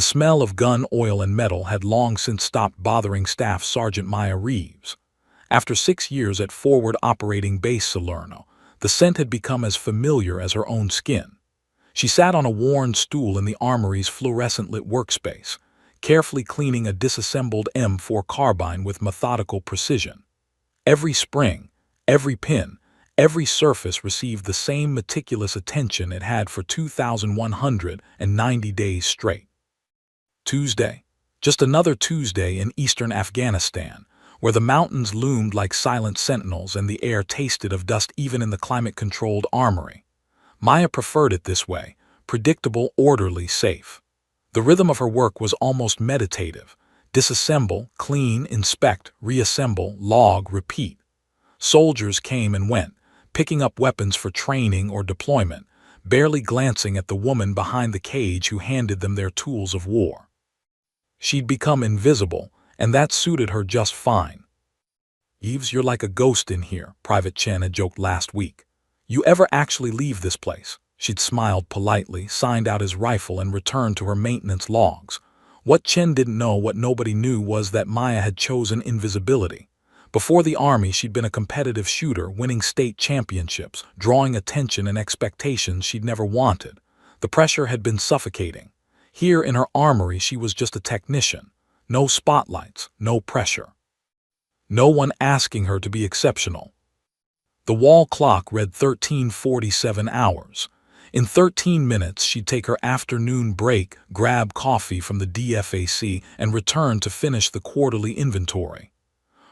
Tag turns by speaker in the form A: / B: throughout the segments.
A: The smell of gun oil and metal had long since stopped bothering Staff Sergeant Maya Reeves. After 6 years at Forward Operating Base Salerno, the scent had become as familiar as her own skin. She sat on a worn stool in the armory's fluorescent-lit workspace, carefully cleaning a disassembled M4 carbine with methodical precision. Every spring, every pin, every surface received the same meticulous attention it had for 2,190 days straight. Tuesday. Just another Tuesday in eastern Afghanistan, where the mountains loomed like silent sentinels and the air tasted of dust even in the climate-controlled armory. Maya preferred it this way, predictable, orderly, safe. The rhythm of her work was almost meditative. Disassemble, clean, inspect, reassemble, log, repeat. Soldiers came and went, picking up weapons for training or deployment, barely glancing at the woman behind the cage who handed them their tools of war. She'd become invisible, and that suited her just fine. "Eves, you're like a ghost in here," Private Chen had joked last week. "You ever actually leave this place?" She'd smiled politely, signed out his rifle, and returned to her maintenance logs. What Chen didn't know, what nobody knew, was that Maya had chosen invisibility. Before the army, she'd been a competitive shooter, winning state championships, drawing attention and expectations she'd never wanted. The pressure had been suffocating. Here in her armory, she was just a technician. No spotlights, no pressure. No one asking her to be exceptional. The wall clock read 13:47 hours. In 13 minutes, she'd take her afternoon break, grab coffee from the DFAC, and return to finish the quarterly inventory.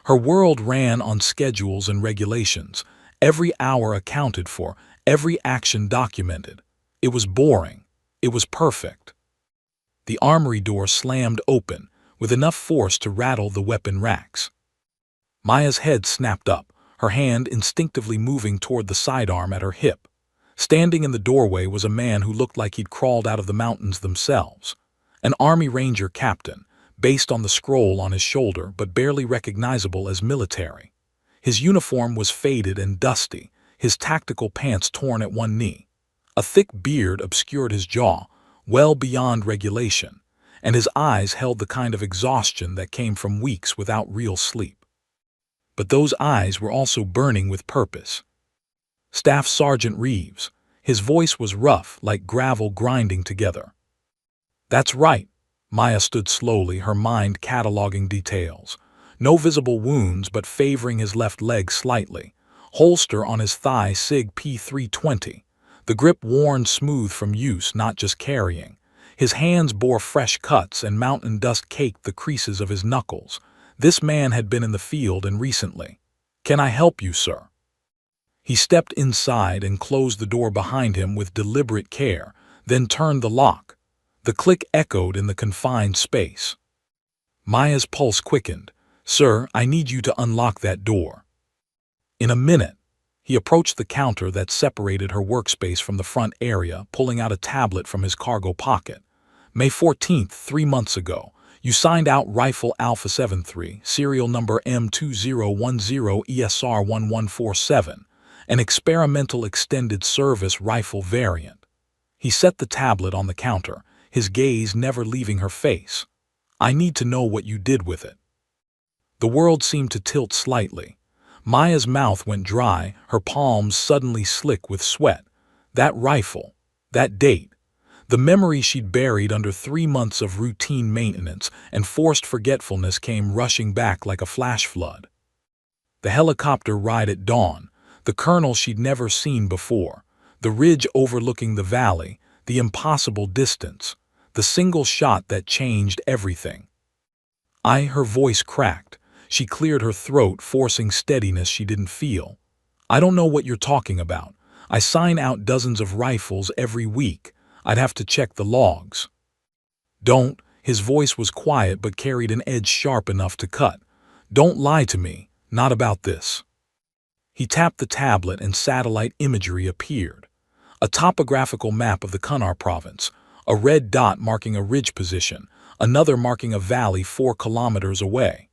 A: Her world ran on schedules and regulations, every hour accounted for, every action documented. It was boring. It was perfect. The armory door slammed open, with enough force to rattle the weapon racks. Maya's head snapped up, her hand instinctively moving toward the sidearm at her hip. Standing in the doorway was a man who looked like he'd crawled out of the mountains themselves. An Army Ranger captain, based on the scroll on his shoulder but barely recognizable as military. His uniform was faded and dusty, his tactical pants torn at one knee. A thick beard obscured his jaw, well beyond regulation, and his eyes held the kind of exhaustion that came from weeks without real sleep. But those eyes were also burning with purpose. Staff Sergeant Reeves. His voice was rough, like gravel grinding together. "That's right." Maya stood slowly, her mind cataloging details. No visible wounds, but favoring his left leg slightly. Holster on his thigh, SIG P320. The grip worn smooth from use, not just carrying. His hands bore fresh cuts, and mountain dust caked the creases of his knuckles. This man had been in the field, and recently. "Can I help you, sir?" He stepped inside and closed the door behind him with deliberate care, then turned the lock. The click echoed in the confined space. Maya's pulse quickened. "Sir, I need you to unlock that door." In a minute. He approached the counter that separated her workspace from the front area, pulling out a tablet from his cargo pocket. "May 14th, 3 months ago, you signed out Rifle Alpha 73, serial number M2010 ESR 1147, an experimental extended service rifle variant." He set the tablet on the counter, his gaze never leaving her face. "I need to know what you did with it." The world seemed to tilt slightly. Maya's mouth went dry, her palms suddenly slick with sweat. That rifle, that date, the memory she'd buried under 3 months of routine maintenance and forced forgetfulness came rushing back like a flash flood. The helicopter ride at dawn, the colonel she'd never seen before, the ridge overlooking the valley, the impossible distance, the single shot that changed everything. Her voice cracked. She cleared her throat, forcing steadiness she didn't feel. "I don't know what you're talking about. I sign out dozens of rifles every week. I'd have to check the logs." "Don't," his voice was quiet but carried an edge sharp enough to cut. "Don't lie to me, not about this." He tapped the tablet and satellite imagery appeared. A topographical map of the Kunar province, a red dot marking a ridge position, another marking a valley 4 kilometers away.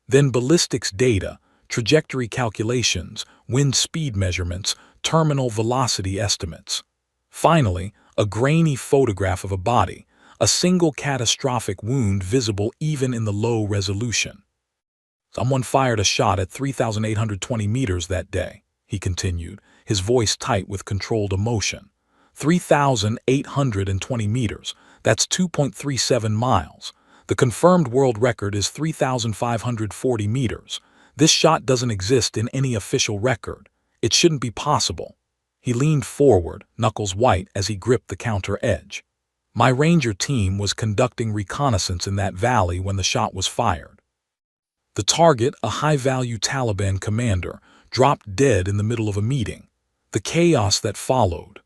A: Then ballistics data, trajectory calculations, wind speed measurements, terminal velocity estimates. Finally, a grainy photograph of a body, a single catastrophic wound visible even in the low resolution. Someone fired a shot at 3,820 meters that day, he continued, his voice tight with controlled emotion. 3,820 meters, that's 2.37 miles. The confirmed world record is 3,540 meters. This shot doesn't exist in any official record. It shouldn't be possible. He leaned forward, knuckles white as he gripped the counter edge. My ranger team was conducting reconnaissance in that valley when the shot was fired. The target, a high-value Taliban commander, dropped dead in the middle of a meeting. The chaos that followed.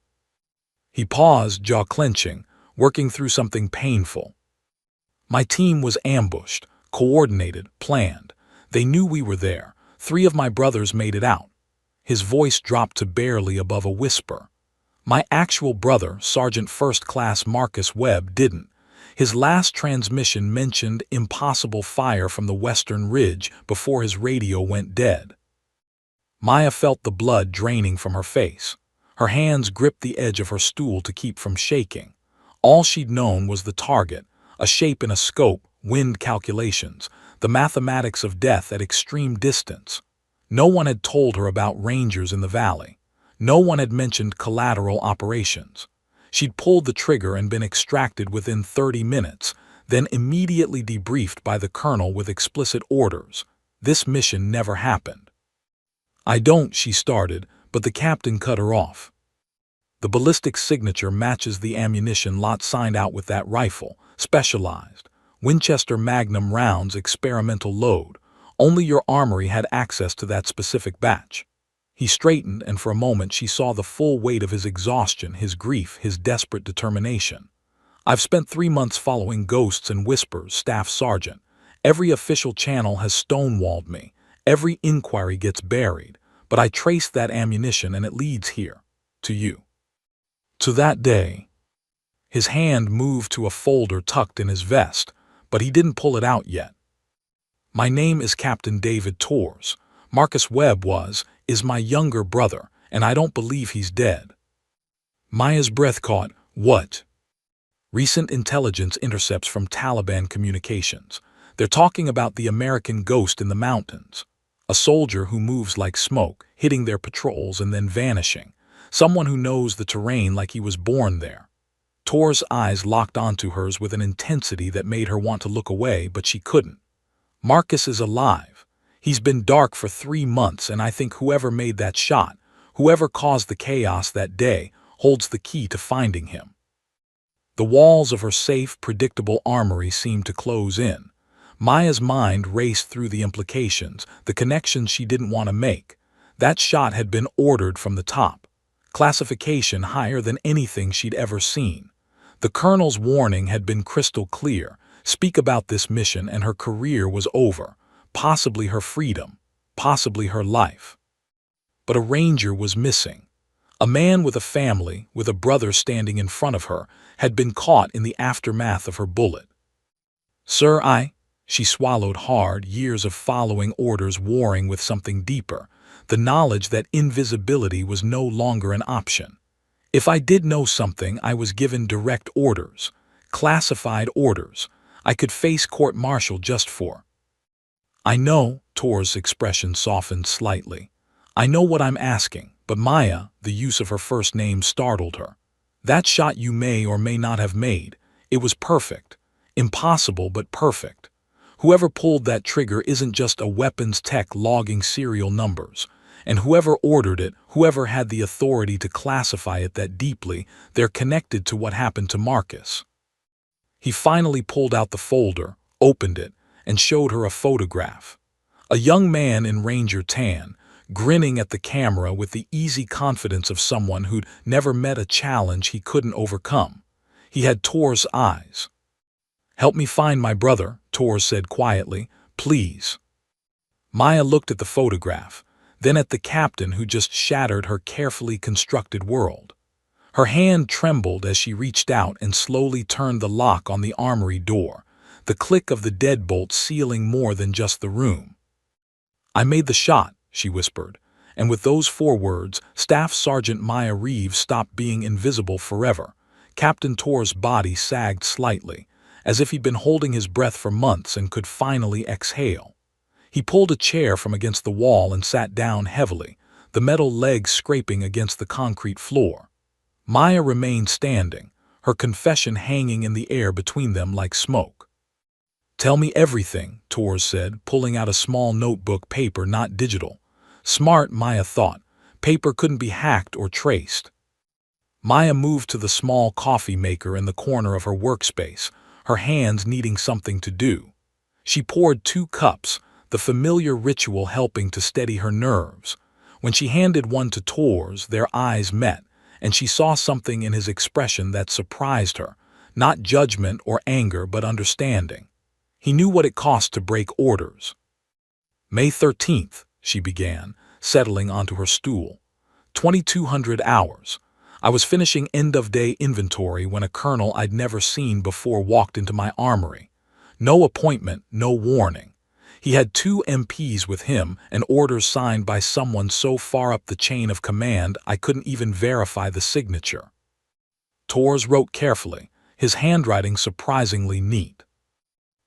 A: He paused, jaw clenching, working through something painful. My team was ambushed, coordinated, planned. They knew we were there. 3 of my brothers made it out. His voice dropped to barely above a whisper. My actual brother, Sergeant First Class Marcus Webb, didn't. His last transmission mentioned impossible fire from the western ridge before his radio went dead. Maya felt the blood draining from her face. Her hands gripped the edge of her stool to keep from shaking. All she'd known was the target, a shape in a scope, wind calculations, the mathematics of death at extreme distance. No one had told her about rangers in the valley. No one had mentioned collateral operations. She'd pulled the trigger and been extracted within 30 minutes, then immediately debriefed by the colonel with explicit orders. This mission never happened. I don't, she started, but the captain cut her off. The ballistic signature matches the ammunition lot signed out with that rifle, specialized. Winchester Magnum rounds, experimental load. Only your armory had access to that specific batch. He straightened, and for a moment she saw the full weight of his exhaustion, his grief, his desperate determination. I've spent 3 months following ghosts and whispers, Staff Sergeant. Every official channel has stonewalled me. Every inquiry gets buried. But I traced that ammunition and it leads here. To you. To that day. His hand moved to a folder tucked in his vest, but he didn't pull it out yet. My name is Captain David Torres. Marcus Webb is my younger brother, and I don't believe he's dead. Maya's breath caught. What? Recent intelligence intercepts from Taliban communications. They're talking about the American ghost in the mountains. A soldier who moves like smoke, hitting their patrols and then vanishing. Someone who knows the terrain like he was born there. Tor's eyes locked onto hers with an intensity that made her want to look away, but she couldn't. Marcus is alive. He's been dark for 3 months, and I think whoever made that shot, whoever caused the chaos that day, holds the key to finding him. The walls of her safe, predictable armory seemed to close in. Maya's mind raced through the implications, the connections she didn't want to make. That shot had been ordered from the top. Classification higher than anything she'd ever seen. The colonel's warning had been crystal clear. Speak about this mission and her career was over. Possibly her freedom. Possibly her life. But a ranger was missing. A man with a family, with a brother standing in front of her, had been caught in the aftermath of her bullet. Sir, she swallowed hard, years of following orders warring with something deeper, the knowledge that invisibility was no longer an option. If I did know something, I was given direct orders, classified orders. I could face court-martial just for. I know, Tor's expression softened slightly. I know what I'm asking, but Maya, the use of her first name startled her. That shot you may or may not have made, it was perfect. Impossible but perfect. Whoever pulled that trigger isn't just a weapons tech logging serial numbers. And whoever ordered it, whoever had the authority to classify it that deeply, they're connected to what happened to Marcus. He finally pulled out the folder, opened it, and showed her a photograph. A young man in Ranger tan, grinning at the camera with the easy confidence of someone who'd never met a challenge he couldn't overcome. He had Tor's eyes. "Help me find my brother," Tor said quietly. "Please." Maya looked at the photograph, then at the captain who just shattered her carefully constructed world. Her hand trembled as she reached out and slowly turned the lock on the armory door, the click of the deadbolt sealing more than just the room. "I made the shot," she whispered, and with those 4 words, Staff Sergeant Maya Reeves stopped being invisible forever. Captain Tor's body sagged slightly, as if he'd been holding his breath for months and could finally exhale. He pulled a chair from against the wall and sat down heavily, the metal legs scraping against the concrete floor. Maya remained standing, her confession hanging in the air between them like smoke. "Tell me everything," Tor said, pulling out a small notebook, paper, not digital. Smart, Maya thought. Paper couldn't be hacked or traced. Maya moved to the small coffee maker in the corner of her workspace, her hands needing something to do. She poured 2 cups, the familiar ritual helping to steady her nerves. When she handed one to Tor's, their eyes met, and she saw something in his expression that surprised her, not judgment or anger but understanding. He knew what it cost to break orders. "May 13th, she began, settling onto her stool. 2200 hours. I was finishing end-of-day inventory when a colonel I'd never seen before walked into my armory. No appointment, no warning. He had 2 MPs with him and orders signed by someone so far up the chain of command I couldn't even verify the signature. Tors wrote carefully, his handwriting surprisingly neat.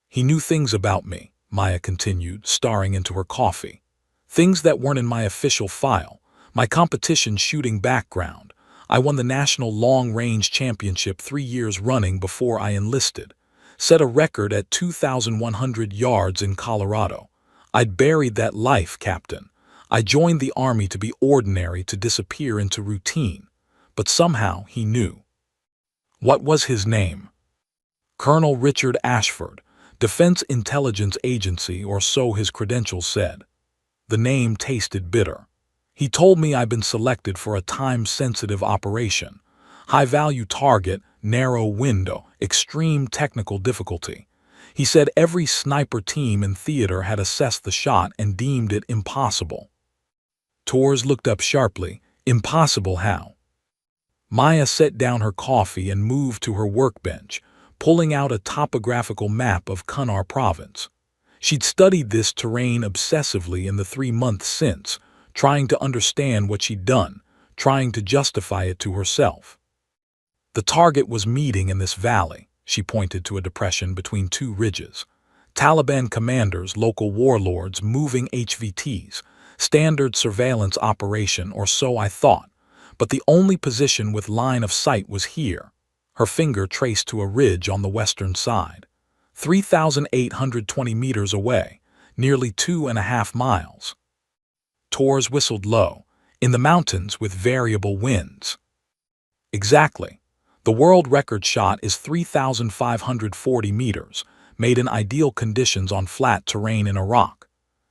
A: "He knew things about me," Maya continued, staring into her coffee. "Things that weren't in my official file, my competition shooting background. I won the National Long-Range Championship 3 years running before I enlisted. Set a record at 2,100 yards in Colorado. I'd buried that life, Captain. I joined the Army to be ordinary, to disappear into routine. But somehow he knew." "What was his name?" "Colonel Richard Ashford, Defense Intelligence Agency, or so his credentials said." The name tasted bitter. "He told me I'd been selected for a time-sensitive operation. High-value target, narrow window, extreme technical difficulty. He said every sniper team in theater had assessed the shot and deemed it impossible." Tors looked up sharply. "Impossible how?" Maya set down her coffee and moved to her workbench, pulling out a topographical map of Kunar province. She'd studied this terrain obsessively in the 3 months since, trying to understand what she'd done, trying to justify it to herself. "The target was meeting in this valley," she pointed to a depression between 2 ridges. "Taliban commanders, local warlords, moving HVTs, standard surveillance operation, or so I thought. But the only position with line of sight was here." Her finger traced to a ridge on the western side. 3,820 meters away, nearly 2.5 miles. Tors whistled low. "In the mountains with variable winds." "Exactly. The world record shot is 3,540 meters, made in ideal conditions on flat terrain in Iraq.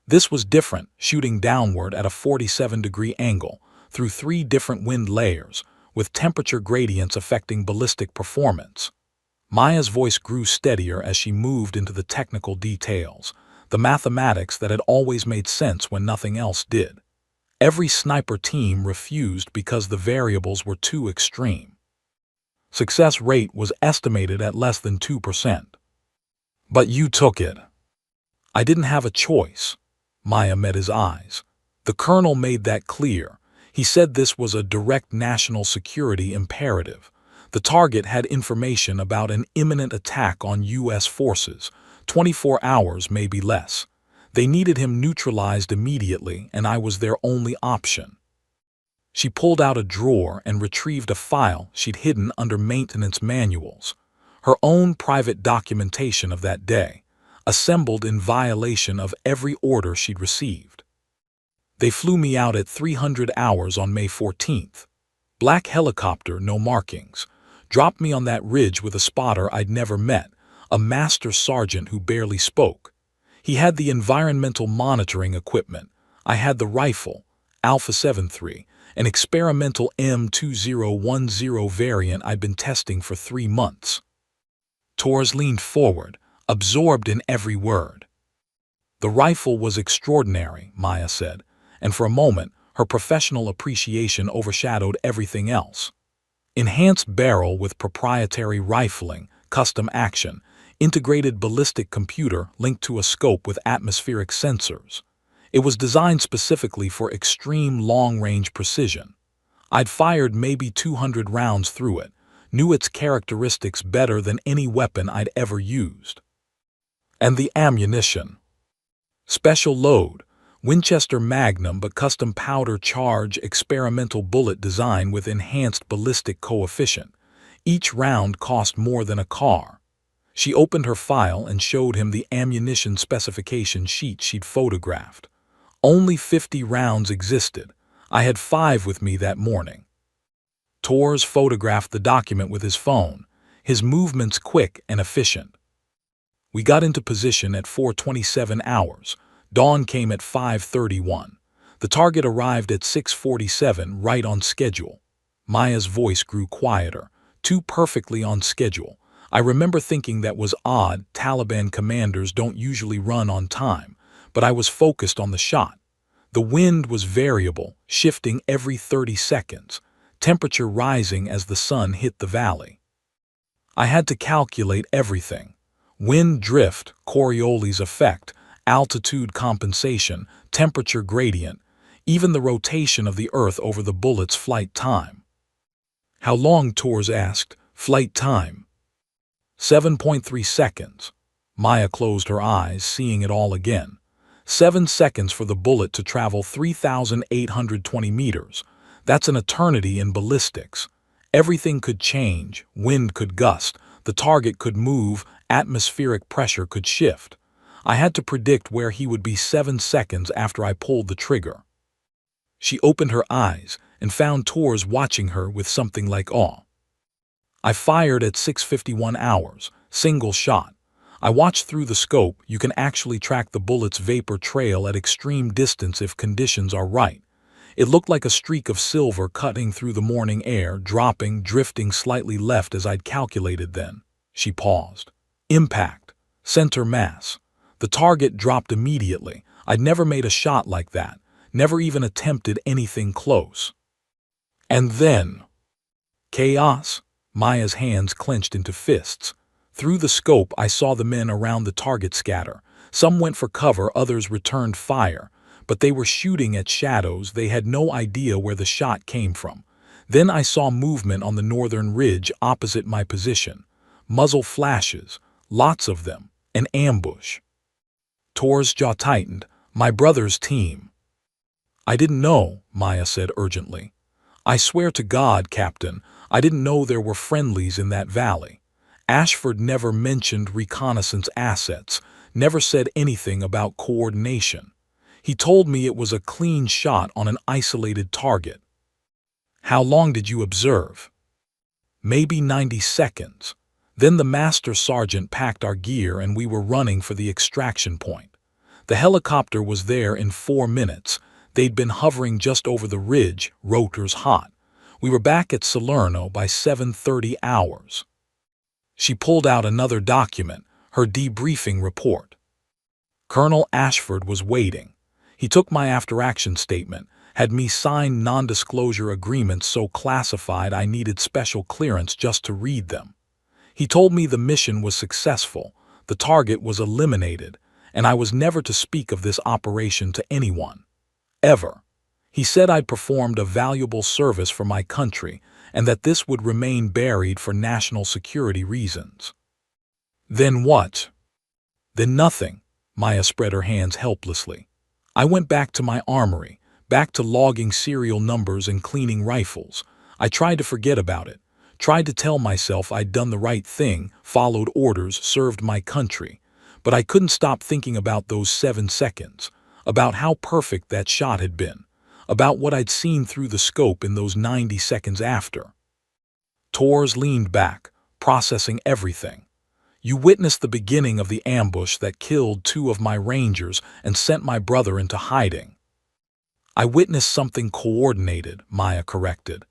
A: This was different, shooting downward at a 47-degree angle, through 3 different wind layers, with temperature gradients affecting ballistic performance." Maya's voice grew steadier as she moved into the technical details, the mathematics that had always made sense when nothing else did. Every sniper team refused because the variables were too extreme. Success rate was estimated at less than 2%. "But you took it." "I didn't have a choice." Maya met his eyes. "The colonel made that clear. He said this was a direct national security imperative. The target had information about an imminent attack on U.S. forces, 24 hours, maybe less. They needed him neutralized immediately, and I was their only option." She pulled out a drawer and retrieved a file she'd hidden under maintenance manuals. Her own private documentation of that day, assembled in violation of every order she'd received. "They flew me out at 300 hours on May 14th. Black helicopter, no markings. Dropped me on that ridge with a spotter I'd never met, a master sergeant who barely spoke. He had the environmental monitoring equipment. I had the rifle, Alpha 73, an experimental M2010 variant I'd been testing for 3 months. Tors leaned forward, absorbed in every word. "The rifle was extraordinary," Maya said, and for a moment her professional appreciation overshadowed everything else. "Enhanced barrel with proprietary rifling, custom action, integrated ballistic computer linked to a scope with atmospheric sensors. It was designed specifically for extreme long-range precision. I'd fired maybe 200 rounds through it, knew its characteristics better than any weapon I'd ever used. And the ammunition. Special load, Winchester Magnum but custom powder charge experimental bullet design with enhanced ballistic coefficient. Each round cost more than a car. She opened her file and showed him the ammunition specification sheet she'd photographed. Only 50 rounds existed. I had 5 with me that morning. Torres photographed the document with his phone, his movements quick and efficient. We got into position at 4:27 hours. Dawn came at 5:31. The target arrived at 6:47, right on schedule. Maya's voice grew quieter, too perfectly on schedule. I remember thinking that was odd. Taliban commanders don't usually run on time, but I was focused on the shot. The wind was variable, shifting every 30 seconds, temperature rising as the sun hit the valley. I had to calculate everything. Wind drift, Coriolis effect, altitude compensation, temperature gradient, even the rotation of the Earth over the bullet's flight time. How long, Torres asked. Flight time. 7.3 seconds. Maya closed her eyes, seeing it all again. 7 seconds for the bullet to travel 3,820 meters. That's an eternity in ballistics. Everything could change, wind could gust, the target could move, atmospheric pressure could shift. I had to predict where he would be 7 seconds after I pulled the trigger. She opened her eyes and found Torres watching her with something like awe. I fired at 6:51 hours, single shot. I watched through the scope. You can actually track the bullet's vapor trail at extreme distance if conditions are right. It looked like a streak of silver cutting through the morning air, dropping, drifting slightly left as I'd calculated then. She paused. Impact. Center mass. The target dropped immediately. I'd never made a shot like that, never even attempted anything close. And then... chaos. Maya's hands clenched into fists. Through the scope, I saw the men around the target scatter. Some went for cover, others returned fire. But they were shooting at shadows. They had no idea where the shot came from. Then I saw movement on the northern ridge opposite my position. Muzzle flashes. Lots of them. An ambush. Torres' jaw tightened. My brother's team. I didn't know, Maya said urgently. I swear to God, Captain, I didn't know there were friendlies in that valley. Ashford never mentioned reconnaissance assets, never said anything about coordination. He told me it was a clean shot on an isolated target. How long did you observe? Maybe 90 seconds. Then the master sergeant packed our gear and we were running for the extraction point. The helicopter was there in 4 minutes. They'd been hovering just over the ridge, rotors hot. We were back at Salerno by 7:30 hours. She pulled out another document, her debriefing report. Colonel Ashford was waiting. He took my after-action statement, had me sign non-disclosure agreements so classified I needed special clearance just to read them. He told me the mission was successful, the target was eliminated, and I was never to speak of this operation to anyone. Ever. He said I'd performed a valuable service for my country and that this would remain buried for national security reasons. Then what? Then nothing. Maya spread her hands helplessly. I went back to my armory, back to logging serial numbers and cleaning rifles. I tried to forget about it, tried to tell myself I'd done the right thing, followed orders, served my country. But I couldn't stop thinking about those 7 seconds, about how perfect that shot had been, about what I'd seen through the scope in those 90 seconds after. Torres leaned back, processing everything. You witnessed the beginning of the ambush that killed 2 of my rangers and sent my brother into hiding. I witnessed something coordinated, Maya corrected.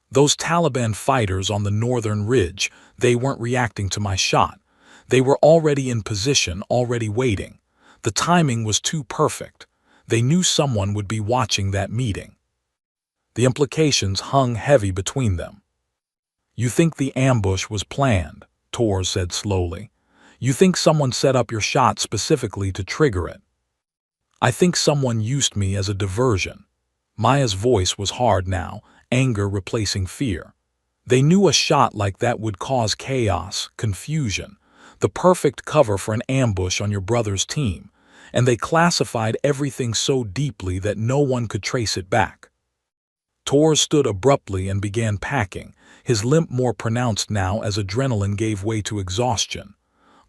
A: Those Taliban fighters on the northern ridge, they weren't reacting to my shot. They were already in position, already waiting. The timing was too perfect. They knew someone would be watching that meeting. The implications hung heavy between them. You think the ambush was planned, Torres said slowly. You think someone set up your shot specifically to trigger it. I think someone used me as a diversion. Maya's voice was hard now, anger replacing fear. They knew a shot like that would cause chaos, confusion, the perfect cover for an ambush on your brother's team, and they classified everything so deeply that no one could trace it back. Tor stood abruptly and began packing, his limp more pronounced now as adrenaline gave way to exhaustion.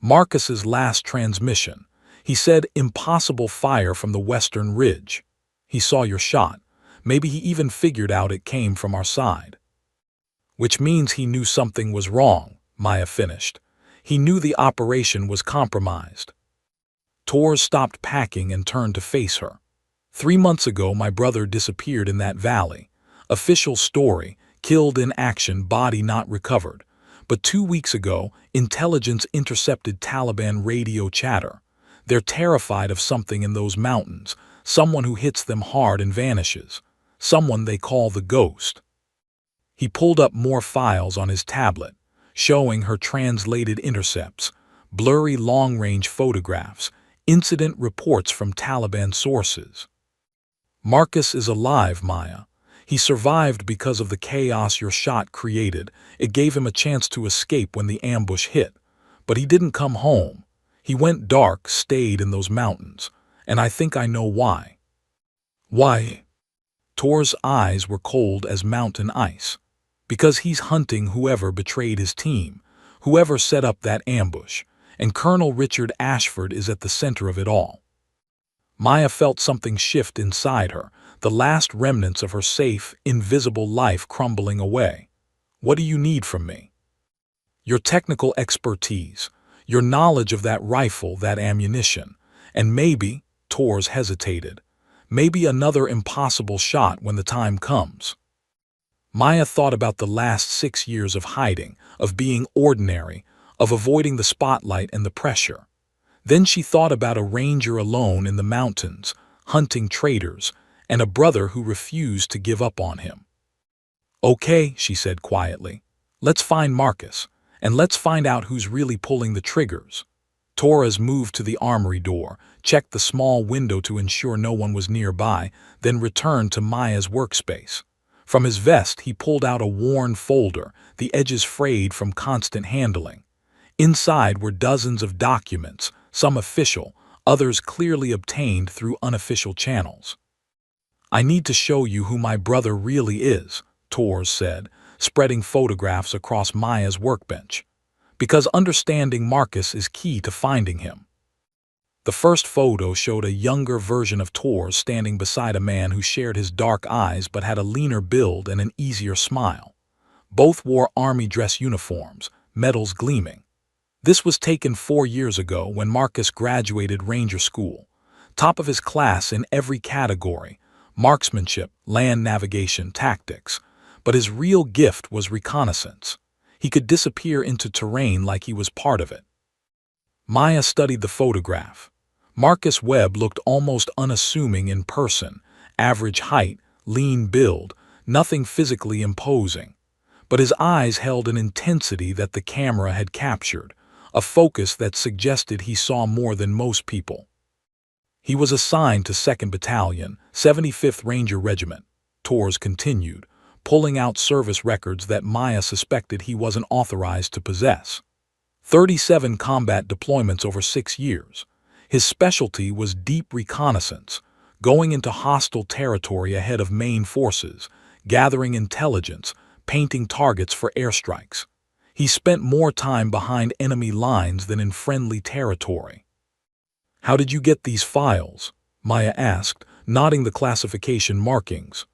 A: Marcus's last transmission. He said, "Impossible fire from the western ridge." He saw your shot. Maybe he even figured out it came from our side. Which means he knew something was wrong, Maya finished. He knew the operation was compromised. Tor stopped packing and turned to face her. 3 months ago, my brother disappeared in that valley. Official story, killed in action, body not recovered. But 2 weeks ago, intelligence intercepted Taliban radio chatter. They're terrified of something in those mountains, someone who hits them hard and vanishes, someone they call the ghost. He pulled up more files on his tablet, showing her translated intercepts, blurry long-range photographs, incident reports from Taliban sources. Marcus is alive, Maya. He survived because of the chaos your shot created. It gave him a chance to escape when the ambush hit. But he didn't come home. He went dark, stayed in those mountains. And I think I know why. Why? Tor's eyes were cold as mountain ice. Because he's hunting whoever betrayed his team, whoever set up that ambush, and Colonel Richard Ashford is at the center of it all. Maya felt something shift inside her, the last remnants of her safe, invisible life crumbling away. What do you need from me? Your technical expertise, your knowledge of that rifle, that ammunition, and maybe, Tors hesitated, maybe another impossible shot when the time comes. Maya thought about the last 6 years of hiding, of being ordinary, of avoiding the spotlight and the pressure. Then she thought about a ranger alone in the mountains, hunting traitors, and a brother who refused to give up on him. "Okay," she said quietly, "let's find Marcus, and let's find out who's really pulling the triggers." Torres moved to the armory door, checked the small window to ensure no one was nearby, then returned to Maya's workspace. From his vest, he pulled out a worn folder, the edges frayed from constant handling. Inside were dozens of documents, some official, others clearly obtained through unofficial channels. "I need to show you who my brother really is," Tors said, spreading photographs across Maya's workbench. "Because understanding Marcus is key to finding him." The first photo showed a younger version of Tors standing beside a man who shared his dark eyes but had a leaner build and an easier smile. Both wore army dress uniforms, medals gleaming. This was taken 4 years ago when Marcus graduated Ranger School. Top of his class in every category, marksmanship, land navigation, tactics. But his real gift was reconnaissance. He could disappear into terrain like he was part of it. Maya studied the photograph. Marcus Webb looked almost unassuming in person, average height, lean build, nothing physically imposing. But his eyes held an intensity that the camera had captured, a focus that suggested he saw more than most people. He was assigned to 2nd Battalion, 75th Ranger Regiment, Tors continued, pulling out service records that Maya suspected he wasn't authorized to possess. 37 combat deployments over 6 years. His specialty was deep reconnaissance, going into hostile territory ahead of main forces, gathering intelligence, painting targets for airstrikes. He spent more time behind enemy lines than in friendly territory. "How did you get these files?" Maya asked, nodding the classification markings.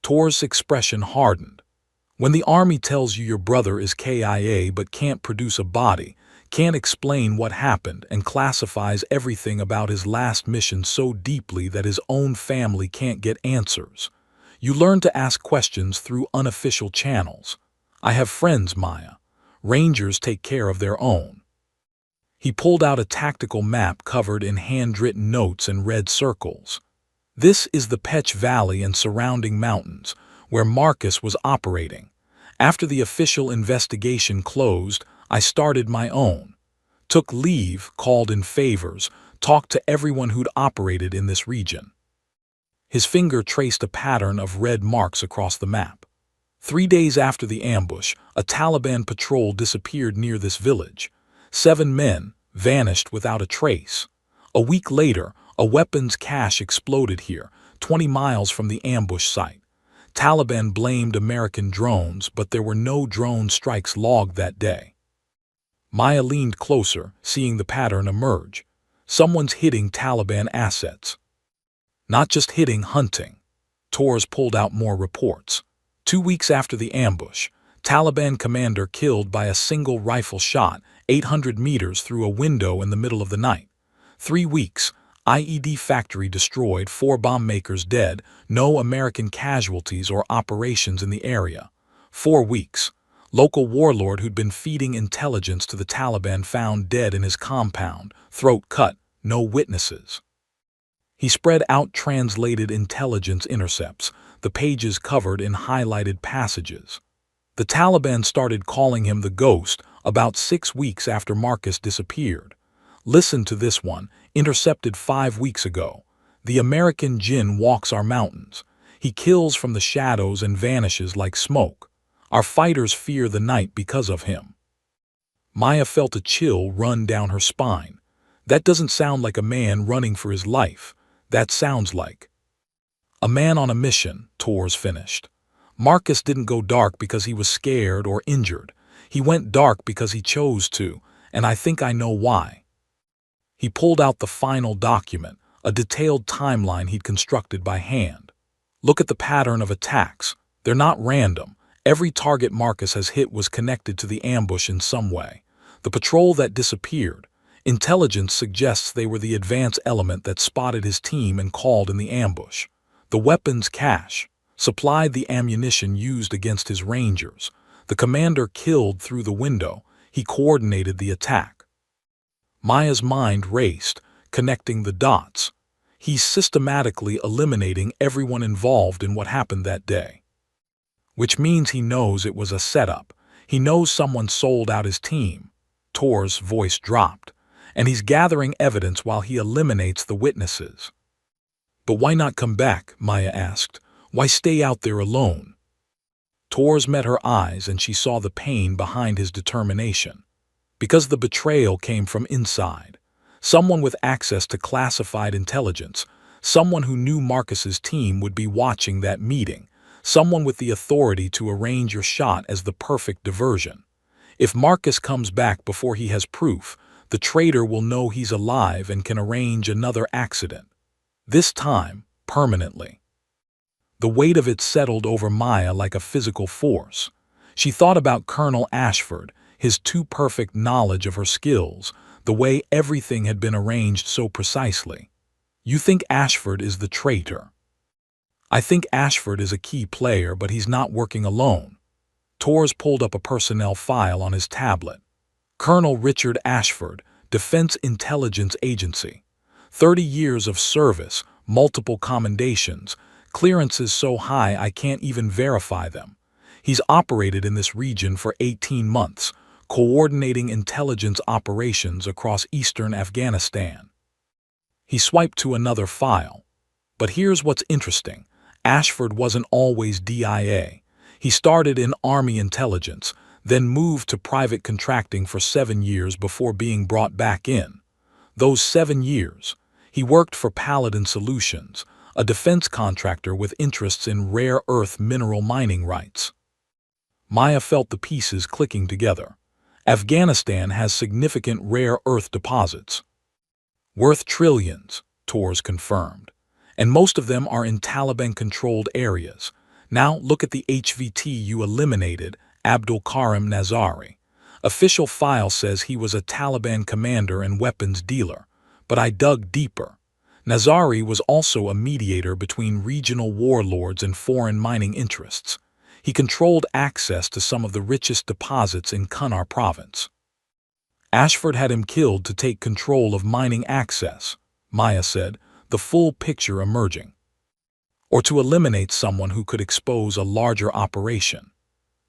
A: Tor's expression hardened. "When the army tells you your brother is KIA but can't produce a body, can't explain what happened, and classifies everything about his last mission so deeply that his own family can't get answers, you learn to ask questions through unofficial channels. I have friends, Maya. Rangers take care of their own." He pulled out a tactical map covered in handwritten notes and red circles. "This is the Pech Valley and surrounding mountains, where Marcus was operating. After the official investigation closed, I started my own. Took leave, called in favors, talked to everyone who'd operated in this region." His finger traced a pattern of red marks across the map. 3 days after the ambush, a Taliban patrol disappeared near this village. 7 men vanished without a trace. A week later, a weapons cache exploded here, 20 miles from the ambush site. Taliban blamed American drones, but there were no drone strikes logged that day. Maya leaned closer, seeing the pattern emerge. Someone's hitting Taliban assets. Not just hitting, hunting. Torres pulled out more reports. 2 weeks after the ambush, Taliban commander killed by a single rifle shot 800 meters through a window in the middle of the night. 3 weeks, IED factory destroyed, 4 bomb makers dead, no American casualties or operations in the area. 4 weeks, local warlord who'd been feeding intelligence to the Taliban found dead in his compound, throat cut, no witnesses. He spread out translated intelligence intercepts, the pages covered in highlighted passages. The Taliban started calling him the Ghost about 6 weeks after Marcus disappeared. Listen to this one, intercepted 5 weeks ago. The American Jinn walks our mountains. He kills from the shadows and vanishes like smoke. Our fighters fear the night because of him. Maya felt a chill run down her spine. That doesn't sound like a man running for his life. That sounds like a man on a mission, Torres finished. Marcus didn't go dark because he was scared or injured. He went dark because he chose to, and I think I know why. He pulled out the final document, a detailed timeline he'd constructed by hand. Look at the pattern of attacks. They're not random. Every target Marcus has hit was connected to the ambush in some way. The patrol that disappeared. Intelligence suggests they were the advance element that spotted his team and called in the ambush. The weapons cache supplied the ammunition used against his rangers. The commander killed through the window. He coordinated the attack. Maya's mind raced, connecting the dots. He's systematically eliminating everyone involved in what happened that day. Which means he knows it was a setup. He knows someone sold out his team. Tor's voice dropped. And he's gathering evidence while he eliminates the witnesses. But why not come back? Maya asked. Why stay out there alone? Torres met her eyes and she saw the pain behind his determination. Because the betrayal came from inside. Someone with access to classified intelligence. Someone who knew Marcus's team would be watching that meeting. Someone with the authority to arrange your shot as the perfect diversion. If Marcus comes back before he has proof, the traitor will know he's alive and can arrange another accident. This time, permanently. The weight of it settled over Maya like a physical force. She thought about Colonel Ashford, his too perfect knowledge of her skills, the way everything had been arranged so precisely. You think Ashford is the traitor? I think Ashford is a key player, but he's not working alone. Torres pulled up a personnel file on his tablet. Colonel Richard Ashford, Defense Intelligence Agency. 30 years of service, multiple commendations, clearances so high I can't even verify them. He's operated in this region for 18 months, coordinating intelligence operations across eastern Afghanistan. He swiped to another file. But here's what's interesting. Ashford wasn't always DIA. He started in Army intelligence, then moved to private contracting for 7 years before being brought back in. Those 7 years, he worked for Paladin Solutions, a defense contractor with interests in rare earth mineral mining rights. Maya felt the pieces clicking together. Afghanistan has significant rare earth deposits. Worth trillions, Torres confirmed. And most of them are in Taliban-controlled areas. Now look at the HVT you eliminated, Abdul Karim Nazari. Official file says he was a Taliban commander and weapons dealer, but I dug deeper. Nazari was also a mediator between regional warlords and foreign mining interests. He controlled access to some of the richest deposits in Kunar province. Ashford had him killed to take control of mining access, Maya said, the full picture emerging. Or to eliminate someone who could expose a larger operation.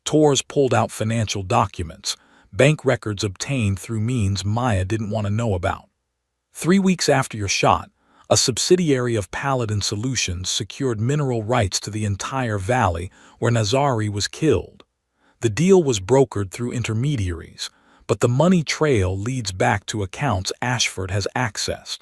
A: Torres pulled out financial documents, bank records obtained through means Maya didn't want to know about. 3 weeks after your shot, A subsidiary of Paladin Solutions secured mineral rights to the entire valley where Nazari was killed. The deal was brokered through intermediaries, but the money trail leads back to accounts Ashford has accessed.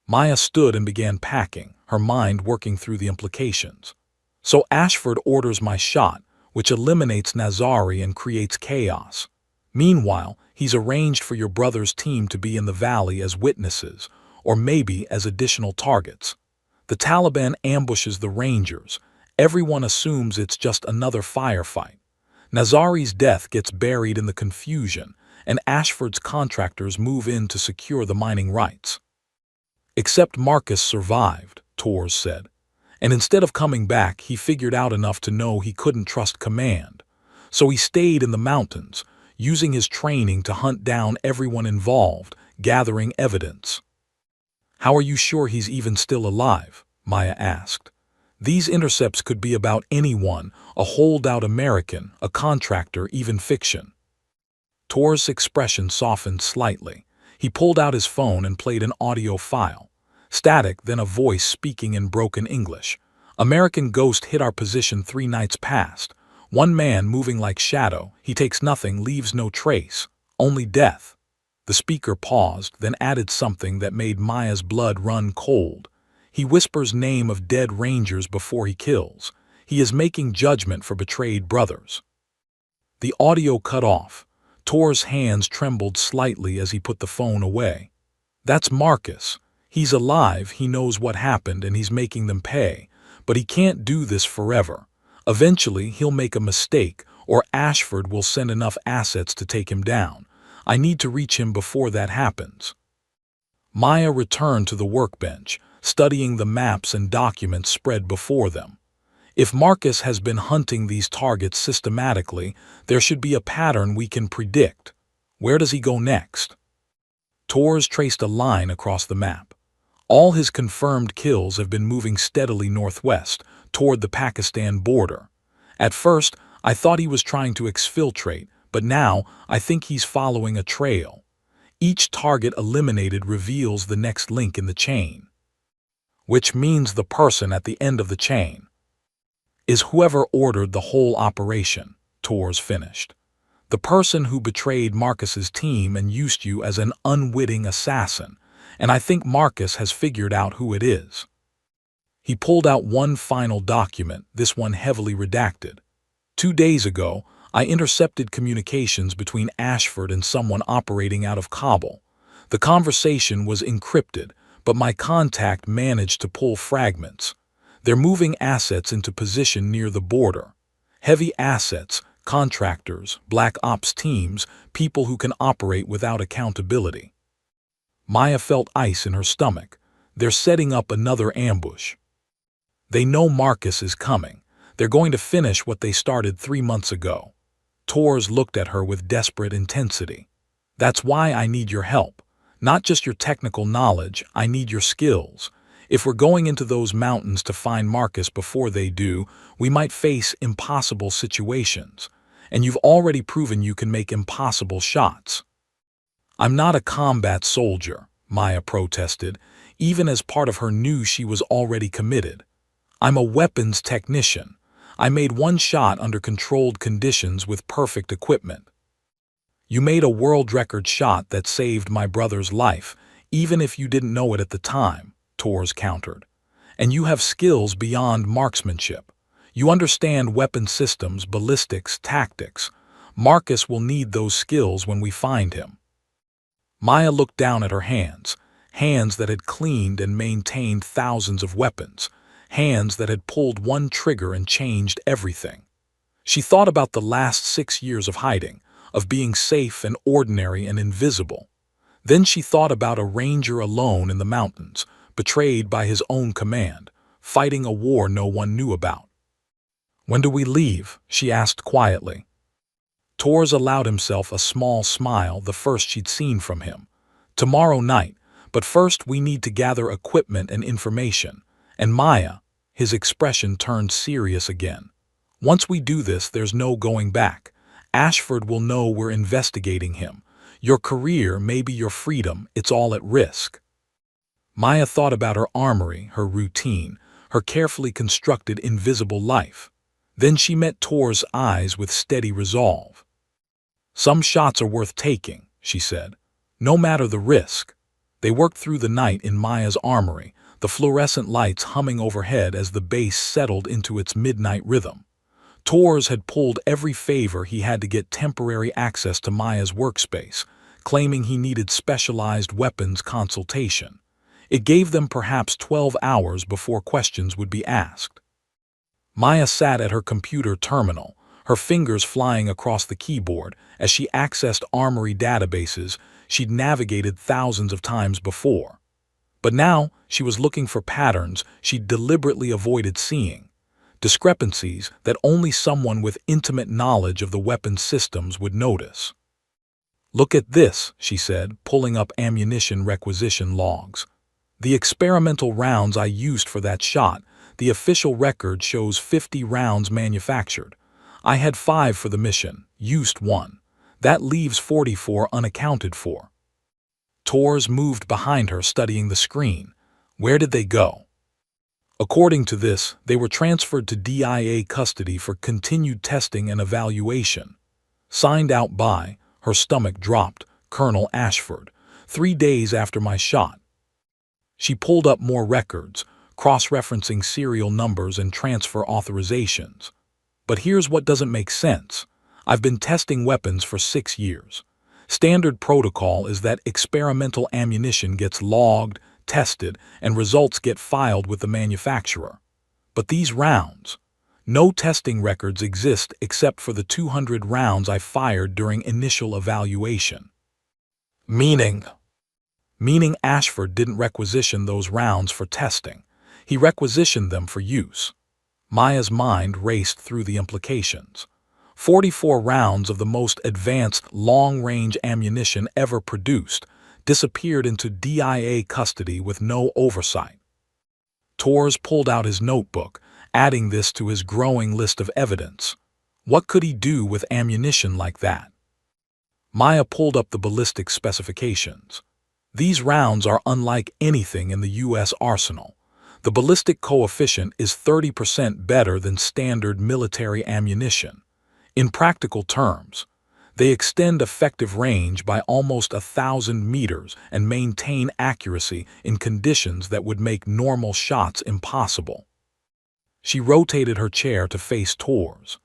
A: Maya stood and began packing, her mind working through the implications. So Ashford orders my shot, which eliminates Nazari and creates chaos. Meanwhile, he's arranged for your brother's team to be in the valley as witnesses, or maybe as additional targets. The Taliban ambushes the Rangers. Everyone assumes it's just another firefight. Nazari's death gets buried in the confusion, and Ashford's contractors move in to secure the mining rights. Except Marcus survived, Torres said. And instead of coming back, he figured out enough to know he couldn't trust command. So he stayed in the mountains, using his training to hunt down everyone involved, gathering evidence. How are you sure he's even still alive? Maya asked. These intercepts could be about anyone, a holdout American, a contractor, even fiction. Torres' expression softened slightly. He pulled out his phone and played an audio file. Static, then a voice speaking in broken English. American Ghost hit our position 3 nights past. One man moving like shadow. He takes nothing, leaves no trace. Only death. The speaker paused, then added something that made Maya's blood run cold. He whispers name of dead Rangers before he kills. He is making judgment for betrayed brothers. The audio cut off. Tor's hands trembled slightly as he put the phone away. That's Marcus. He's alive, he knows what happened, and he's making them pay. But he can't do this forever. Eventually, he'll make a mistake, or Ashford will send enough assets to take him down. I need to reach him before that happens. Maya returned to the workbench, studying the maps and documents spread before them. If Marcus has been hunting these targets systematically, there should be a pattern we can predict. Where does he go next? Torres traced a line across the map. All his confirmed kills have been moving steadily northwest, toward the Pakistan border. At first, I thought he was trying to exfiltrate, but now I think he's following a trail. Each target eliminated reveals the next link in the chain. Which means the person at the end of the chain is whoever ordered the whole operation, Torres finished. The person who betrayed Marcus's team and used you as an unwitting assassin, and I think Marcus has figured out who it is. He pulled out one final document, this one heavily redacted. 2 days ago, I intercepted communications between Ashford and someone operating out of Kabul. The conversation was encrypted, but my contact managed to pull fragments. They're moving assets into position near the border. Heavy assets, contractors, black ops teams, people who can operate without accountability. Maya felt ice in her stomach. They're setting up another ambush. They know Marcus is coming. They're going to finish what they started 3 months ago. Torres looked at her with desperate intensity. That's why I need your help. Not just your technical knowledge, I need your skills. If we're going into those mountains to find Marcus before they do, we might face impossible situations. And you've already proven you can make impossible shots. I'm not a combat soldier, Maya protested, even as part of her knew she was already committed. I'm a weapons technician. I made one shot under controlled conditions with perfect equipment. You made a world record shot that saved my brother's life, even if you didn't know it at the time, Torres countered. And you have skills beyond marksmanship. You understand weapon systems, ballistics, tactics. Marcus will need those skills when we find him. Maya looked down at her hands, hands that had cleaned and maintained thousands of weapons, hands that had pulled one trigger and changed everything. She thought about the last 6 years of hiding, of being safe and ordinary and invisible. Then she thought about a ranger alone in the mountains, betrayed by his own command, fighting a war no one knew about. When do we leave? She asked quietly. Torres allowed himself a small smile, the first she'd seen from him. Tomorrow night, but first we need to gather equipment and information. And Maya, his expression turned serious again. Once we do this, there's no going back. Ashford will know we're investigating him. Your career, maybe your freedom, it's all at risk. Maya thought about her armory, her routine, her carefully constructed invisible life. Then she met Tor's eyes with steady resolve. "Some shots are worth taking," she said, "no matter the risk." They worked through the night in Maya's armory, the fluorescent lights humming overhead as the bass settled into its midnight rhythm. Tors had pulled every favor he had to get temporary access to Maya's workspace, claiming he needed specialized weapons consultation. It gave them perhaps 12 hours before questions would be asked. Maya sat at her computer terminal, her fingers flying across the keyboard as she accessed armory databases she'd navigated thousands of times before. But now she was looking for patterns she'd deliberately avoided seeing, discrepancies that only someone with intimate knowledge of the weapons systems would notice. "Look at this," she said, pulling up ammunition requisition logs. "The experimental rounds I used for that shot, the official record shows 50 rounds manufactured. I had 5 for the mission, used 1. That leaves 44 unaccounted for." Tors moved behind her, studying the screen. Where did they go? According to this, they were transferred to DIA custody for continued testing and evaluation. Signed out by, her stomach dropped, Colonel Ashford, 3 days after my shot. She pulled up more records, cross-referencing serial numbers and transfer authorizations. But here's what doesn't make sense. I've been testing weapons for 6 years. Standard protocol is that experimental ammunition gets logged, tested, and results get filed with the manufacturer. But these rounds, no testing records exist except for the 200 rounds I fired during initial evaluation. Meaning Ashford didn't requisition those rounds for testing. He requisitioned them for use. Maya's mind raced through the implications. 44 rounds of the most advanced long-range ammunition ever produced disappeared into DIA custody with no oversight. Tors pulled out his notebook, adding this to his growing list of evidence. What could he do with ammunition like that? Maya pulled up the ballistic specifications. These rounds are unlike anything in the U.S. arsenal. The ballistic coefficient is 30% better than standard military ammunition. In practical terms, they extend effective range by almost 1,000 meters and maintain accuracy in conditions that would make normal shots impossible. She rotated her chair to face Tors.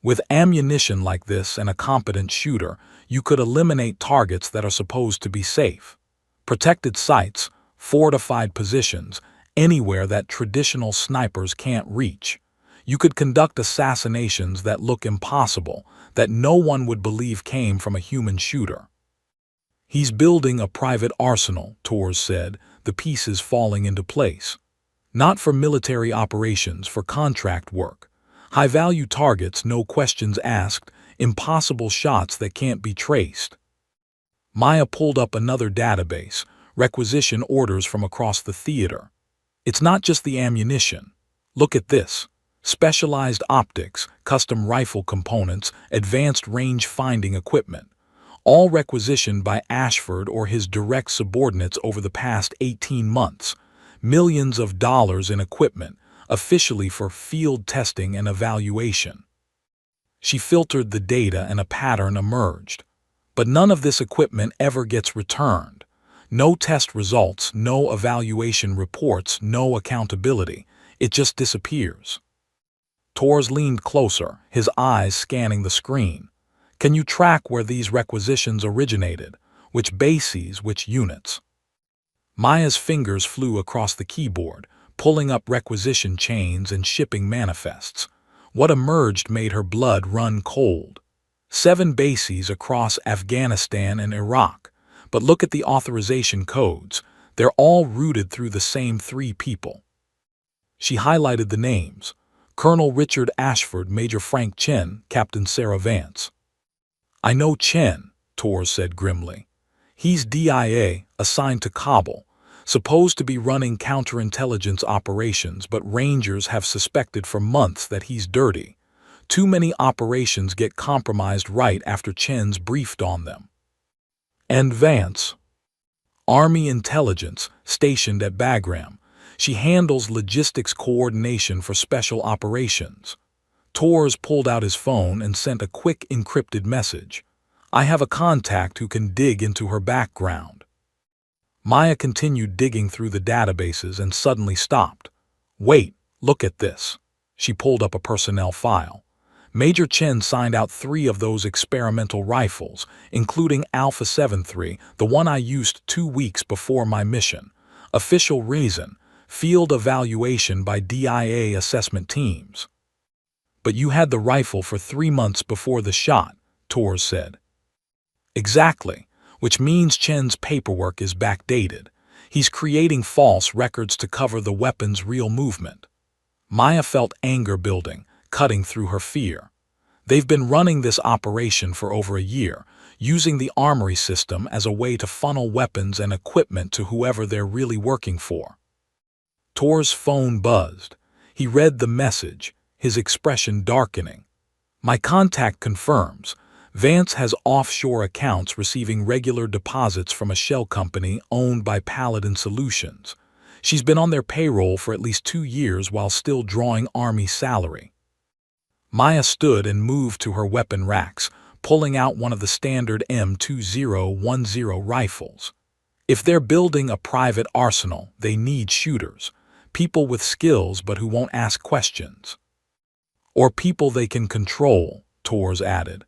A: With ammunition like this and a competent shooter, you could eliminate targets that are supposed to be safe. Protected sites, fortified positions, anywhere that traditional snipers can't reach. You could conduct assassinations that look impossible, that no one would believe came from a human shooter. "He's building a private arsenal," Tors said, the pieces falling into place. "Not for military operations, for contract work. High-value targets, no questions asked, impossible shots that can't be traced." Maya pulled up another database, requisition orders from across the theater. "It's not just the ammunition. Look at this. Specialized optics, custom rifle components, advanced range-finding equipment. All requisitioned by Ashford or his direct subordinates over the past 18 months. Millions of dollars in equipment, officially for field testing and evaluation." She filtered the data and a pattern emerged. But none of this equipment ever gets returned. No test results, no evaluation reports, no accountability. It just disappears. Tors leaned closer, his eyes scanning the screen. "Can you track where these requisitions originated? Which bases, which units?" Maya's fingers flew across the keyboard, pulling up requisition chains and shipping manifests. What emerged made her blood run cold. 7 bases across Afghanistan and Iraq. But look at the authorization codes. They're all routed through the same 3 people. She highlighted the names. Colonel Richard Ashford, Major Frank Chen, Captain Sarah Vance. "I know Chen," Tors said grimly. "He's DIA, assigned to Kabul, supposed to be running counterintelligence operations, but Rangers have suspected for months that he's dirty. Too many operations get compromised right after Chen's briefed on them." "And Vance?" Army intelligence, stationed at Bagram. She handles logistics coordination for special operations. Torres pulled out his phone and sent a quick encrypted message. I have a contact who can dig into her background. Maya continued digging through the databases and suddenly stopped. Wait, look at this. She pulled up a personnel file. Major Chen signed out 3 of those experimental rifles, including Alpha 73, the one I used 2 weeks before my mission. Official reason: field evaluation by DIA assessment teams. But you had the rifle for 3 months before the shot, Torres said. Exactly, which means Chen's paperwork is backdated. He's creating false records to cover the weapon's real movement. Maya felt anger building, cutting through her fear. They've been running this operation for over a year, using the armory system as a way to funnel weapons and equipment to whoever they're really working for. Tor's phone buzzed. He read the message, his expression darkening. My contact confirms. Vance has offshore accounts receiving regular deposits from a shell company owned by Paladin Solutions. She's been on their payroll for at least 2 years while still drawing Army salary. Maya stood and moved to her weapon racks, pulling out one of the standard M2010 rifles. If they're building a private arsenal, they need shooters, people with skills but who won't ask questions. Or people they can control, Torres added.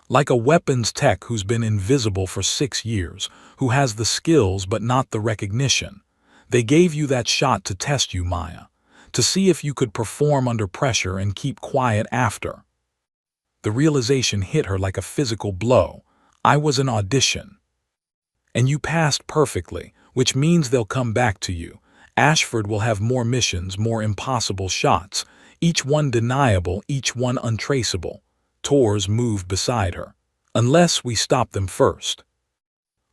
A: Like a weapons tech who's been invisible for 6 years, who has the skills but not the recognition. They gave you that shot to test you, Maya, to see if you could perform under pressure and keep quiet after. The realization hit her like a physical blow. I was an audition. And you passed perfectly, which means they'll come back to you. Ashford will have more missions, more impossible shots, each one deniable, each one untraceable. Torres moved beside her. Unless we stop them first.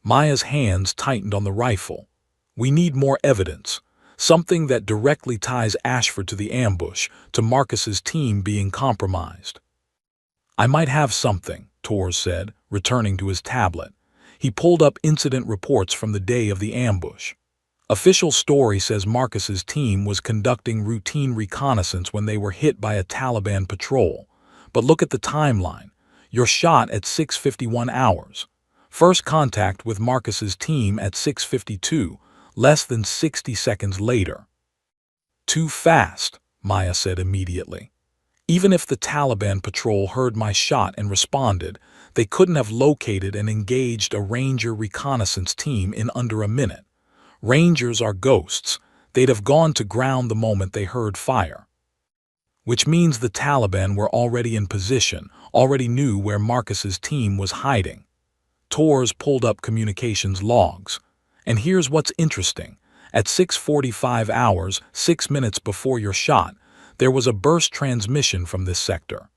A: Maya's hands tightened on the rifle. We need more evidence. Something that directly ties Ashford to the ambush, to Marcus's team being compromised. I might have something, Torres said, returning to his tablet. He pulled up incident reports from the day of the ambush. Official story says Marcus's team was conducting routine reconnaissance when they were hit by a Taliban patrol. But look at the timeline. You're shot at 6:51 hours. First contact with Marcus's team at 6:52, less than 60 seconds later. Too fast, Maya said immediately. Even if the Taliban patrol heard my shot and responded, they couldn't have located and engaged a Ranger reconnaissance team in under a minute. Rangers are ghosts. They'd have gone to ground the moment they heard fire. Which means the Taliban were already in position, already knew where Marcus's team was hiding. Torres pulled up communications logs. And here's what's interesting. At 6:45 hours, 6 minutes before your shot, there was a burst transmission from this sector.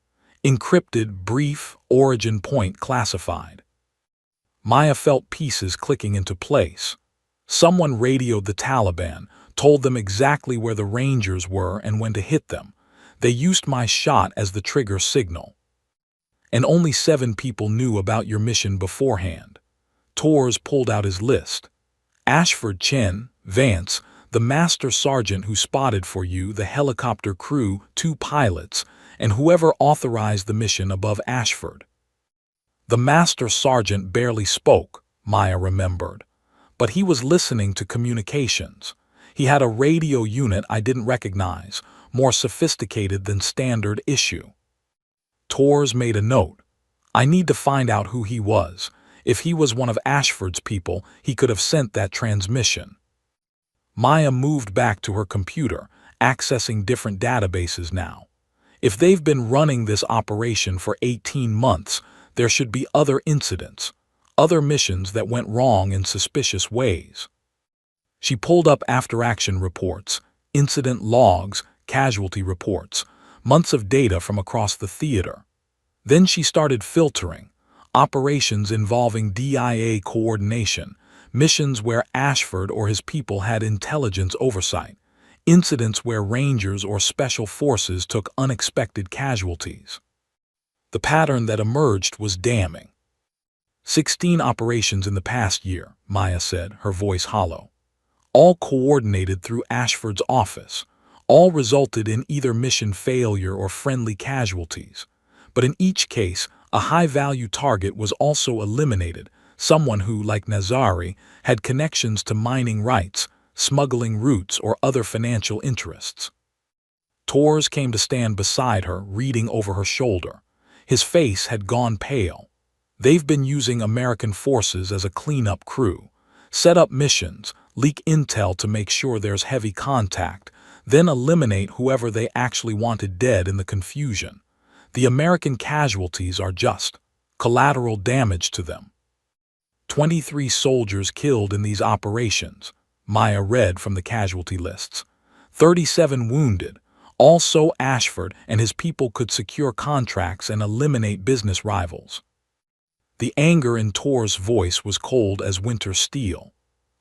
A: Encrypted, brief, origin point classified. Maya felt pieces clicking into place. Someone radioed the Taliban, told them exactly where the Rangers were and when to hit them. They used my shot as the trigger signal. And only 7 people knew about your mission beforehand. Torres pulled out his list. Ashford, Chen, Vance, the master sergeant who spotted for you, the helicopter crew, 2 pilots, and whoever authorized the mission above Ashford. The master sergeant barely spoke, Maya remembered. But he was listening to communications. He had a radio unit I didn't recognize, more sophisticated than standard issue. Torres made a note. I need to find out who he was. If he was one of Ashford's people, he could have sent that transmission. Maya moved back to her computer, accessing different databases now. If they've been running this operation for 18 months, there should be other incidents, other missions that went wrong in suspicious ways. She pulled up after-action reports, incident logs, casualty reports, months of data from across the theater. Then she started filtering. Operations involving DIA coordination, missions where Ashford or his people had intelligence oversight, incidents where Rangers or Special Forces took unexpected casualties. The pattern that emerged was damning. 16 operations in the past year, Maya said, her voice hollow. All coordinated through Ashford's office. All resulted in either mission failure or friendly casualties. But in each case, a high-value target was also eliminated, someone who, like Nazari, had connections to mining rights, smuggling routes, or other financial interests. Torres came to stand beside her, reading over her shoulder. His face had gone pale. They've been using American forces as a cleanup crew. Set up missions, leak intel to make sure there's heavy contact, then eliminate whoever they actually wanted dead in the confusion. The American casualties are just collateral damage to them. 23 soldiers killed in these operations, Maya read from the casualty lists. 37 wounded. Also, Ashford and his people could secure contracts and eliminate business rivals. The anger in Tor's voice was cold as winter steel.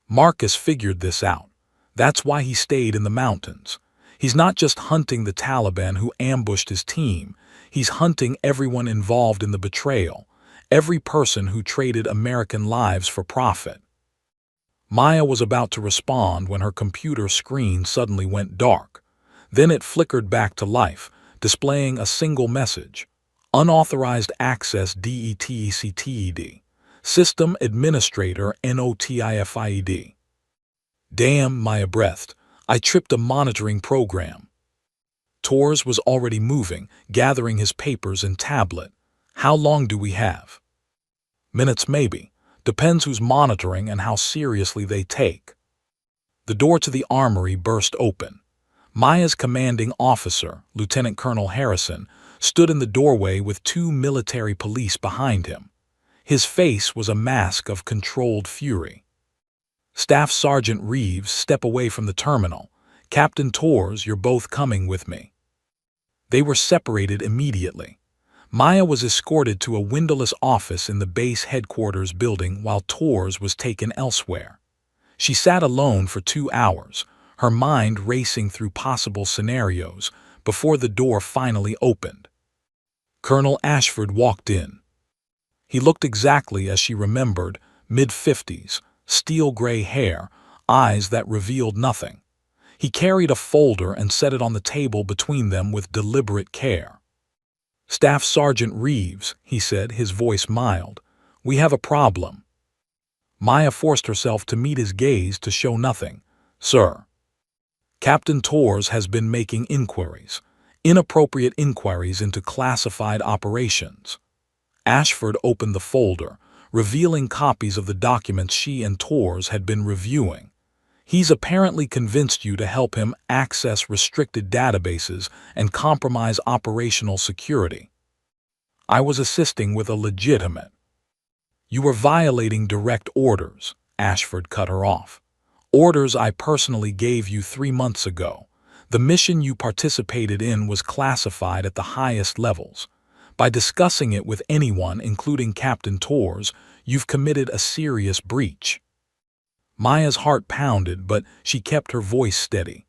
A: Marcus figured this out. That's why he stayed in the mountains. He's not just hunting the Taliban who ambushed his team. He's hunting everyone involved in the betrayal, every person who traded American lives for profit. Maya was about to respond when her computer screen suddenly went dark. Then it flickered back to life, displaying a single message. Unauthorized access DETECTED. System Administrator NOTIFIED. Damn, Maya breathed. I tripped a monitoring program. Torres was already moving, gathering his papers and tablet. How long do we have? Minutes maybe. Depends who's monitoring and how seriously they take. The door to the armory burst open. Maya's commanding officer, Lieutenant Colonel Harrison, stood in the doorway with 2 military police behind him. His face was a mask of controlled fury. Staff Sergeant Reeves, step away from the terminal. Captain Torres, you're both coming with me. They were separated immediately. Maya was escorted to a windowless office in the base headquarters building while Torres was taken elsewhere. She sat alone for 2 hours, her mind racing through possible scenarios, before the door finally opened. Colonel Ashford walked in. He looked exactly as she remembered, mid-50s, steel-gray hair, eyes that revealed nothing. He carried a folder and set it on the table between them with deliberate care. Staff Sergeant Reeves, he said, his voice mild, we have a problem. Maya forced herself to meet his gaze to show nothing. Sir. Captain Torres has been making inquiries, inappropriate inquiries into classified operations. Ashford opened the folder, revealing copies of the documents she and Torres had been reviewing. He's apparently convinced you to help him access restricted databases and compromise operational security. I was assisting with a legitimate. You were violating direct orders, Ashford cut her off. Orders I personally gave you 3 months ago. The mission you participated in was classified at the highest levels. By discussing it with anyone, including Captain Torres, you've committed a serious breach. Maya's heart pounded, but she kept her voice steady.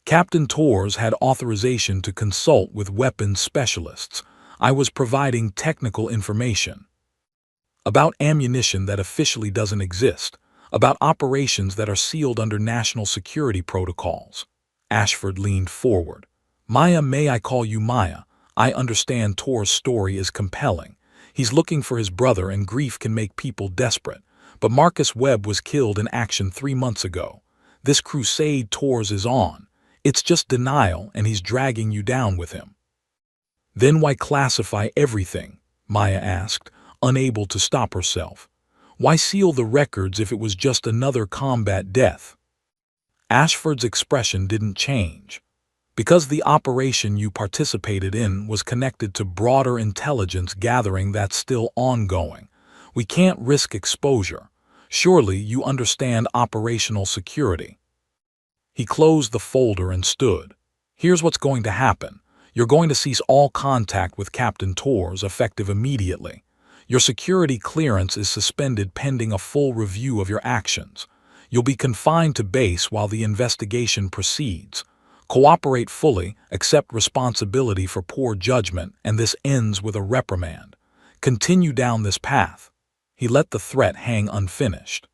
A: Captain Torres had authorization to consult with weapons specialists. I was providing technical information. About ammunition that officially doesn't exist. About operations that are sealed under national security protocols. Ashford leaned forward. Maya, may I call you Maya? I understand Torres' story is compelling. He's looking for his brother and grief can make people desperate. But Marcus Webb was killed in action 3 months ago. This crusade Torres is on. It's just denial and he's dragging you down with him. Then why classify everything? Maya asked, unable to stop herself. Why seal the records if it was just another combat death? Ashford's expression didn't change. Because the operation you participated in was connected to broader intelligence gathering that's still ongoing. We can't risk exposure. Surely you understand operational security. He closed the folder and stood. Here's what's going to happen. You're going to cease all contact with Captain Torres effective immediately. Your security clearance is suspended pending a full review of your actions. You'll be confined to base while the investigation proceeds. Cooperate fully, accept responsibility for poor judgment, and this ends with a reprimand. Continue down this path. He let the threat hang unfinished.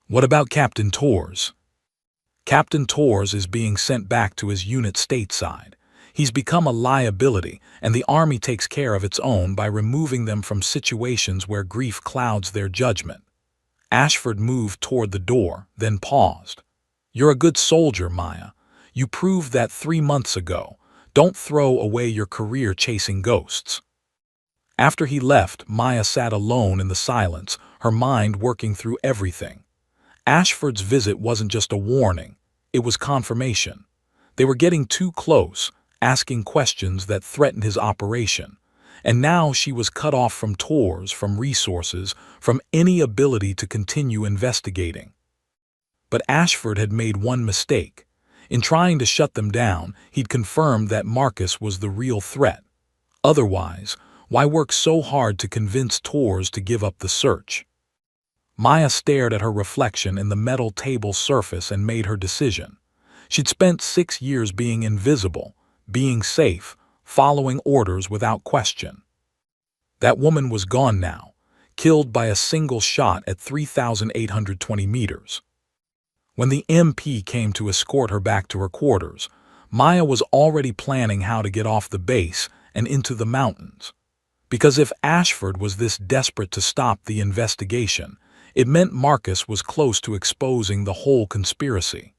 A: What about Captain Torres? Captain Torres is being sent back to his unit stateside. He's become a liability, and the army takes care of its own by removing them from situations where grief clouds their judgment. Ashford moved toward the door, then paused. You're a good soldier, Maya. You proved that 3 months ago. Don't throw away your career chasing ghosts. After he left, Maya sat alone in the silence, her mind working through everything. Ashford's visit wasn't just a warning, it was confirmation. They were getting too close, asking questions that threatened his operation. And now she was cut off from tours, from resources, from any ability to continue investigating. But Ashford had made one mistake. In trying to shut them down, he'd confirmed that Marcus was the real threat. Otherwise, why work so hard to convince Tours to give up the search? Maya stared at her reflection in the metal table surface and made her decision. She'd spent 6 years being invisible, being safe, following orders without question. That woman was gone now, killed by a single shot at 3,820 meters. When the MP came to escort her back to her quarters, Maya was already planning how to get off the base and into the mountains. Because if Ashford was this desperate to stop the investigation, it meant Marcus was close to exposing the whole conspiracy.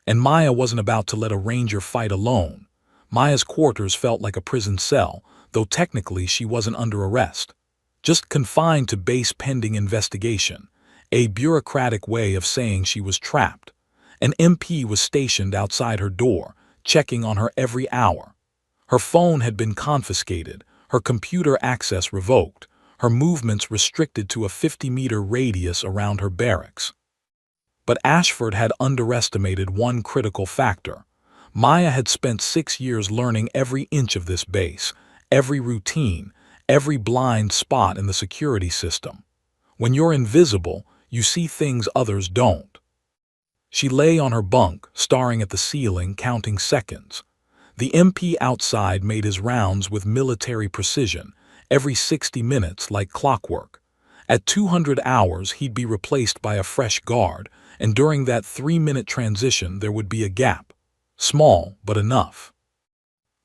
A: And Maya wasn't about to let a ranger fight alone. Maya's quarters felt like a prison cell, though technically she wasn't under arrest. Just confined to base pending investigation, a bureaucratic way of saying she was trapped. An MP was stationed outside her door, checking on her every hour. Her phone had been confiscated, her computer access revoked, her movements restricted to a 50-meter radius around her barracks. But Ashford had underestimated one critical factor. Maya had spent 6 years learning every inch of this base, every routine, every blind spot in the security system. When you're invisible, you see things others don't. She lay on her bunk, staring at the ceiling, counting seconds. The MP outside made his rounds with military precision, every 60 minutes like clockwork. At 200 hours, he'd be replaced by a fresh guard, and during that 3-minute transition there would be a gap. Small, but enough.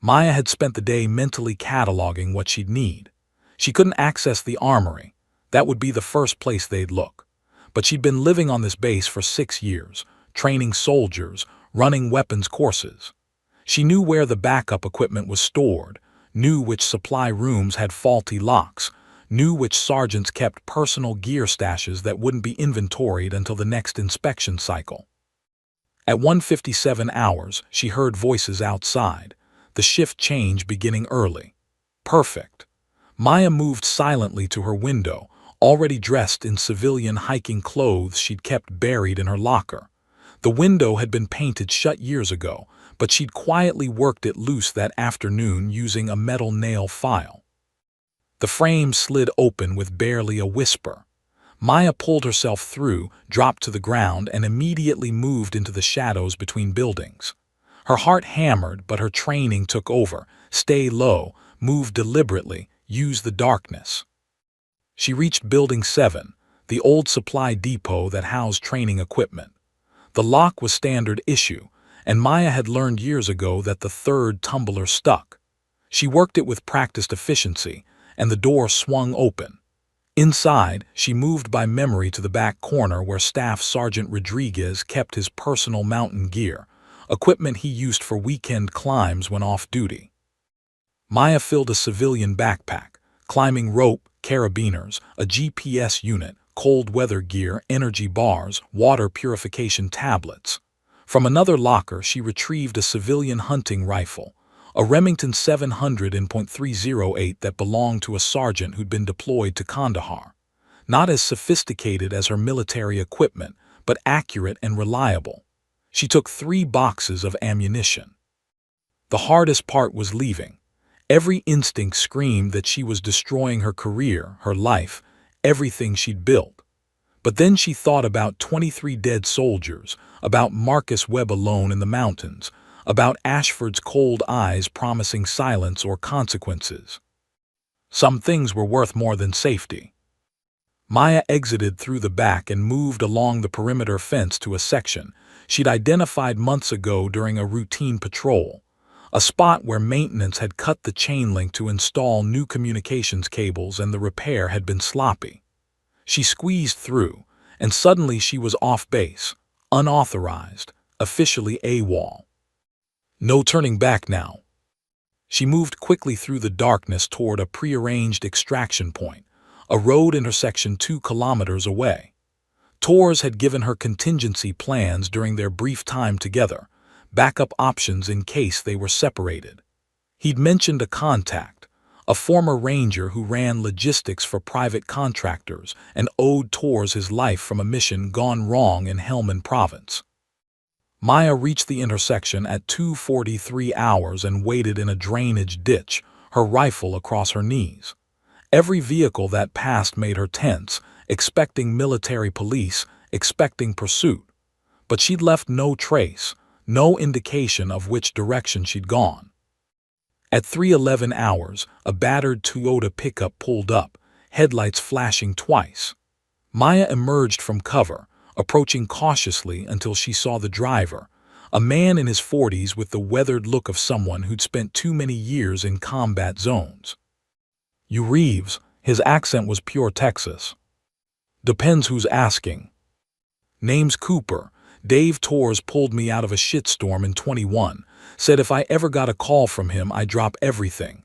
A: Maya had spent the day mentally cataloging what she'd need. She couldn't access the armory. That would be the first place they'd look. But she'd been living on this base for 6 years, training soldiers, running weapons courses. She knew where the backup equipment was stored, knew which supply rooms had faulty locks, knew which sergeants kept personal gear stashes that wouldn't be inventoried until the next inspection cycle. At 1:57 hours, she heard voices outside, the shift change beginning early. Perfect. Maya moved silently to her window, already dressed in civilian hiking clothes she'd kept buried in her locker. The window had been painted shut years ago, but she'd quietly worked it loose that afternoon using a metal nail file. The frame slid open with barely a whisper. Maya pulled herself through, dropped to the ground, and immediately moved into the shadows between buildings. Her heart hammered, but her training took over. Stay low, move deliberately, use the darkness. She reached Building 7, the old supply depot that housed training equipment. The lock was standard issue, and Maya had learned years ago that the third tumbler stuck. She worked it with practiced efficiency, and the door swung open. Inside, she moved by memory to the back corner where Staff Sergeant Rodriguez kept his personal mountain gear, equipment he used for weekend climbs when off duty. Maya filled a civilian backpack, climbing rope, carabiners, a GPS unit, cold weather gear, energy bars, water purification tablets. From another locker, she retrieved a civilian hunting rifle, a Remington 700 in .308 that belonged to a sergeant who'd been deployed to Kandahar. Not as sophisticated as her military equipment, but accurate and reliable. She took 3 boxes of ammunition. The hardest part was leaving. Every instinct screamed that she was destroying her career, her life, everything she'd built. But then she thought about 23 dead soldiers, about Marcus Webb alone in the mountains, about Ashford's cold eyes promising silence or consequences. Some things were worth more than safety. Maya exited through the back and moved along the perimeter fence to a section she'd identified months ago during a routine patrol, a spot where maintenance had cut the chain link to install new communications cables and the repair had been sloppy. She squeezed through, and suddenly she was off base, unauthorized, officially AWOL. No turning back now. She moved quickly through the darkness toward a prearranged extraction point, a road intersection 2 kilometers away. Tors had given her contingency plans during their brief time together, backup options in case they were separated. He'd mentioned a contact, a former ranger who ran logistics for private contractors and owed Tors his life from a mission gone wrong in Helmand Province. Maya reached the intersection at 2:43 hours and waited in a drainage ditch, her rifle across her knees. Every vehicle that passed made her tense, expecting military police, expecting pursuit. But she'd left no trace, no indication of which direction she'd gone. At 3:11 hours, a battered Toyota pickup pulled up, headlights flashing twice. Maya emerged from cover, approaching cautiously until she saw the driver, a man in his 40s with the weathered look of someone who'd spent too many years in combat zones. "You Reeves," his accent was pure Texas. "Depends who's asking." "Name's Cooper. Dave Tors pulled me out of a shitstorm in 21, said if I ever got a call from him I'd drop everything."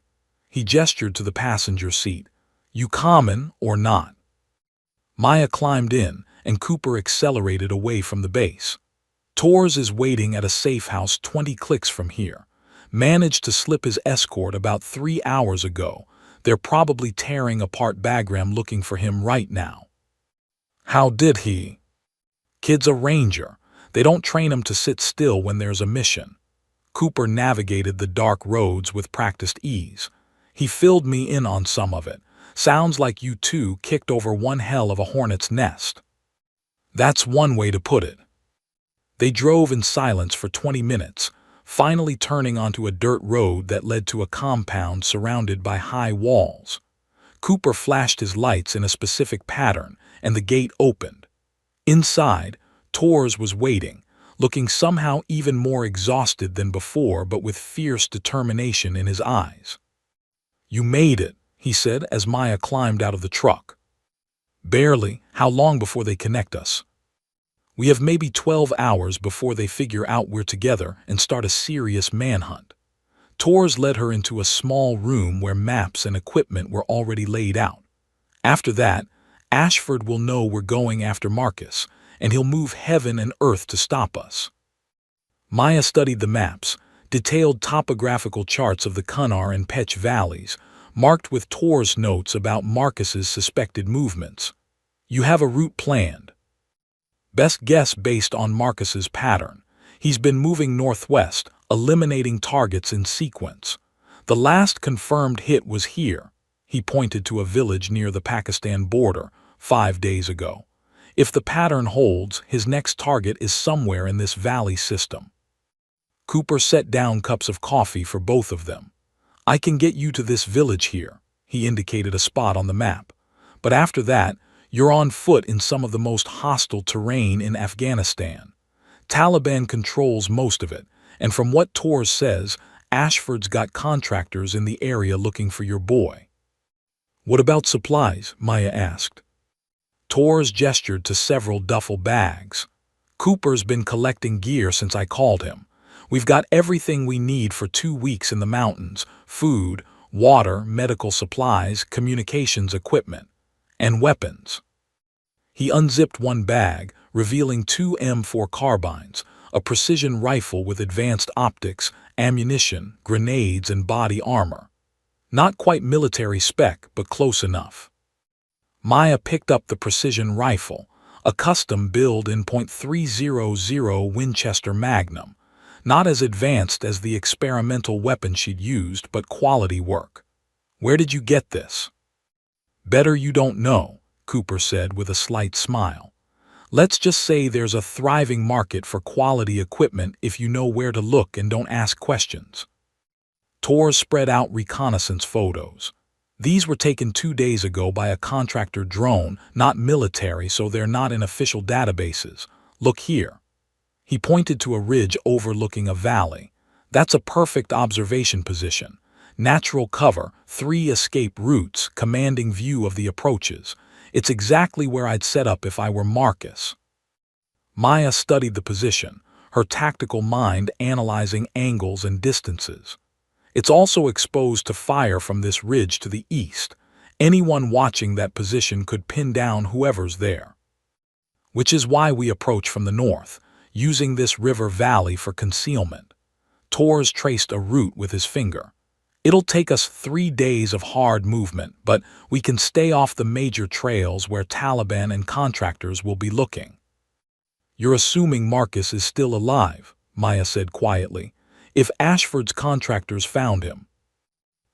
A: He gestured to the passenger seat. "You common or not?" Maya climbed in, and Cooper accelerated away from the base. "Tors is waiting at a safe house 20 clicks from here. Managed to slip his escort about 3 hours ago. They're probably tearing apart Bagram looking for him right now." "How did he?" "Kid's a ranger. They don't train him to sit still when there's a mission." Cooper navigated the dark roads with practiced ease. "He filled me in on some of it. Sounds like you two kicked over one hell of a hornet's nest." "That's one way to put it." They drove in silence for 20 minutes, finally turning onto a dirt road that led to a compound surrounded by high walls. Cooper flashed his lights in a specific pattern, and the gate opened. Inside, Tors was waiting, looking somehow even more exhausted than before but with fierce determination in his eyes. "You made it," he said as Maya climbed out of the truck. "Barely. How long before they connect us?" "We have maybe 12 hours before they figure out we're together and start a serious manhunt." Tors led her into a small room where maps and equipment were already laid out. "After that, Ashford will know we're going after Marcus, and he'll move heaven and earth to stop us." Maya studied the maps, detailed topographical charts of the Cunnar and Petch valleys, marked with Tors notes about Marcus's suspected movements. "You have a route planned?" "Best guess based on Marcus's pattern. He's been moving northwest, eliminating targets in sequence. The last confirmed hit was here." He pointed to a village near the Pakistan border, 5 days ago. "If the pattern holds, his next target is somewhere in this valley system." Cooper set down cups of coffee for both of them. "I can get you to this village here." He indicated a spot on the map. "But after that, you're on foot in some of the most hostile terrain in Afghanistan. Taliban controls most of it, and from what Tors says, Ashford's got contractors in the area looking for your boy." "What about supplies?" Maya asked. Tors gestured to several duffel bags. "Cooper's been collecting gear since I called him. We've got everything we need for 2 weeks in the mountains: food, water, medical supplies, communications equipment, and weapons." He unzipped one bag, revealing 2 M4 carbines, a precision rifle with advanced optics, ammunition, grenades, and body armor. Not quite military spec, but close enough. Maya picked up the precision rifle, a custom build in .300 Winchester Magnum, not as advanced as the experimental weapon she'd used, but quality work. "Where did you get this?" "Better you don't know," Cooper said with a slight smile. "Let's just say there's a thriving market for quality equipment if you know where to look and don't ask questions." Tors spread out reconnaissance photos. These were taken 2 days ago by a contractor drone, not military, so they're not in official databases. Look here." He pointed to a ridge overlooking a valley. "That's a perfect observation position. Natural cover, 3 escape routes, commanding view of the approaches. It's exactly where I'd set up if I were Marcus." Maya studied the position, her tactical mind analyzing angles and distances. "It's also exposed to fire from this ridge to the east. Anyone watching that position could pin down whoever's there. Which is why we approach from the north, using this river valley for concealment." Torres traced a route with his finger. "It'll take us 3 days of hard movement, but we can stay off the major trails where Taliban and contractors will be looking." "You're assuming Marcus is still alive," Maya said quietly. "If Ashford's contractors found him."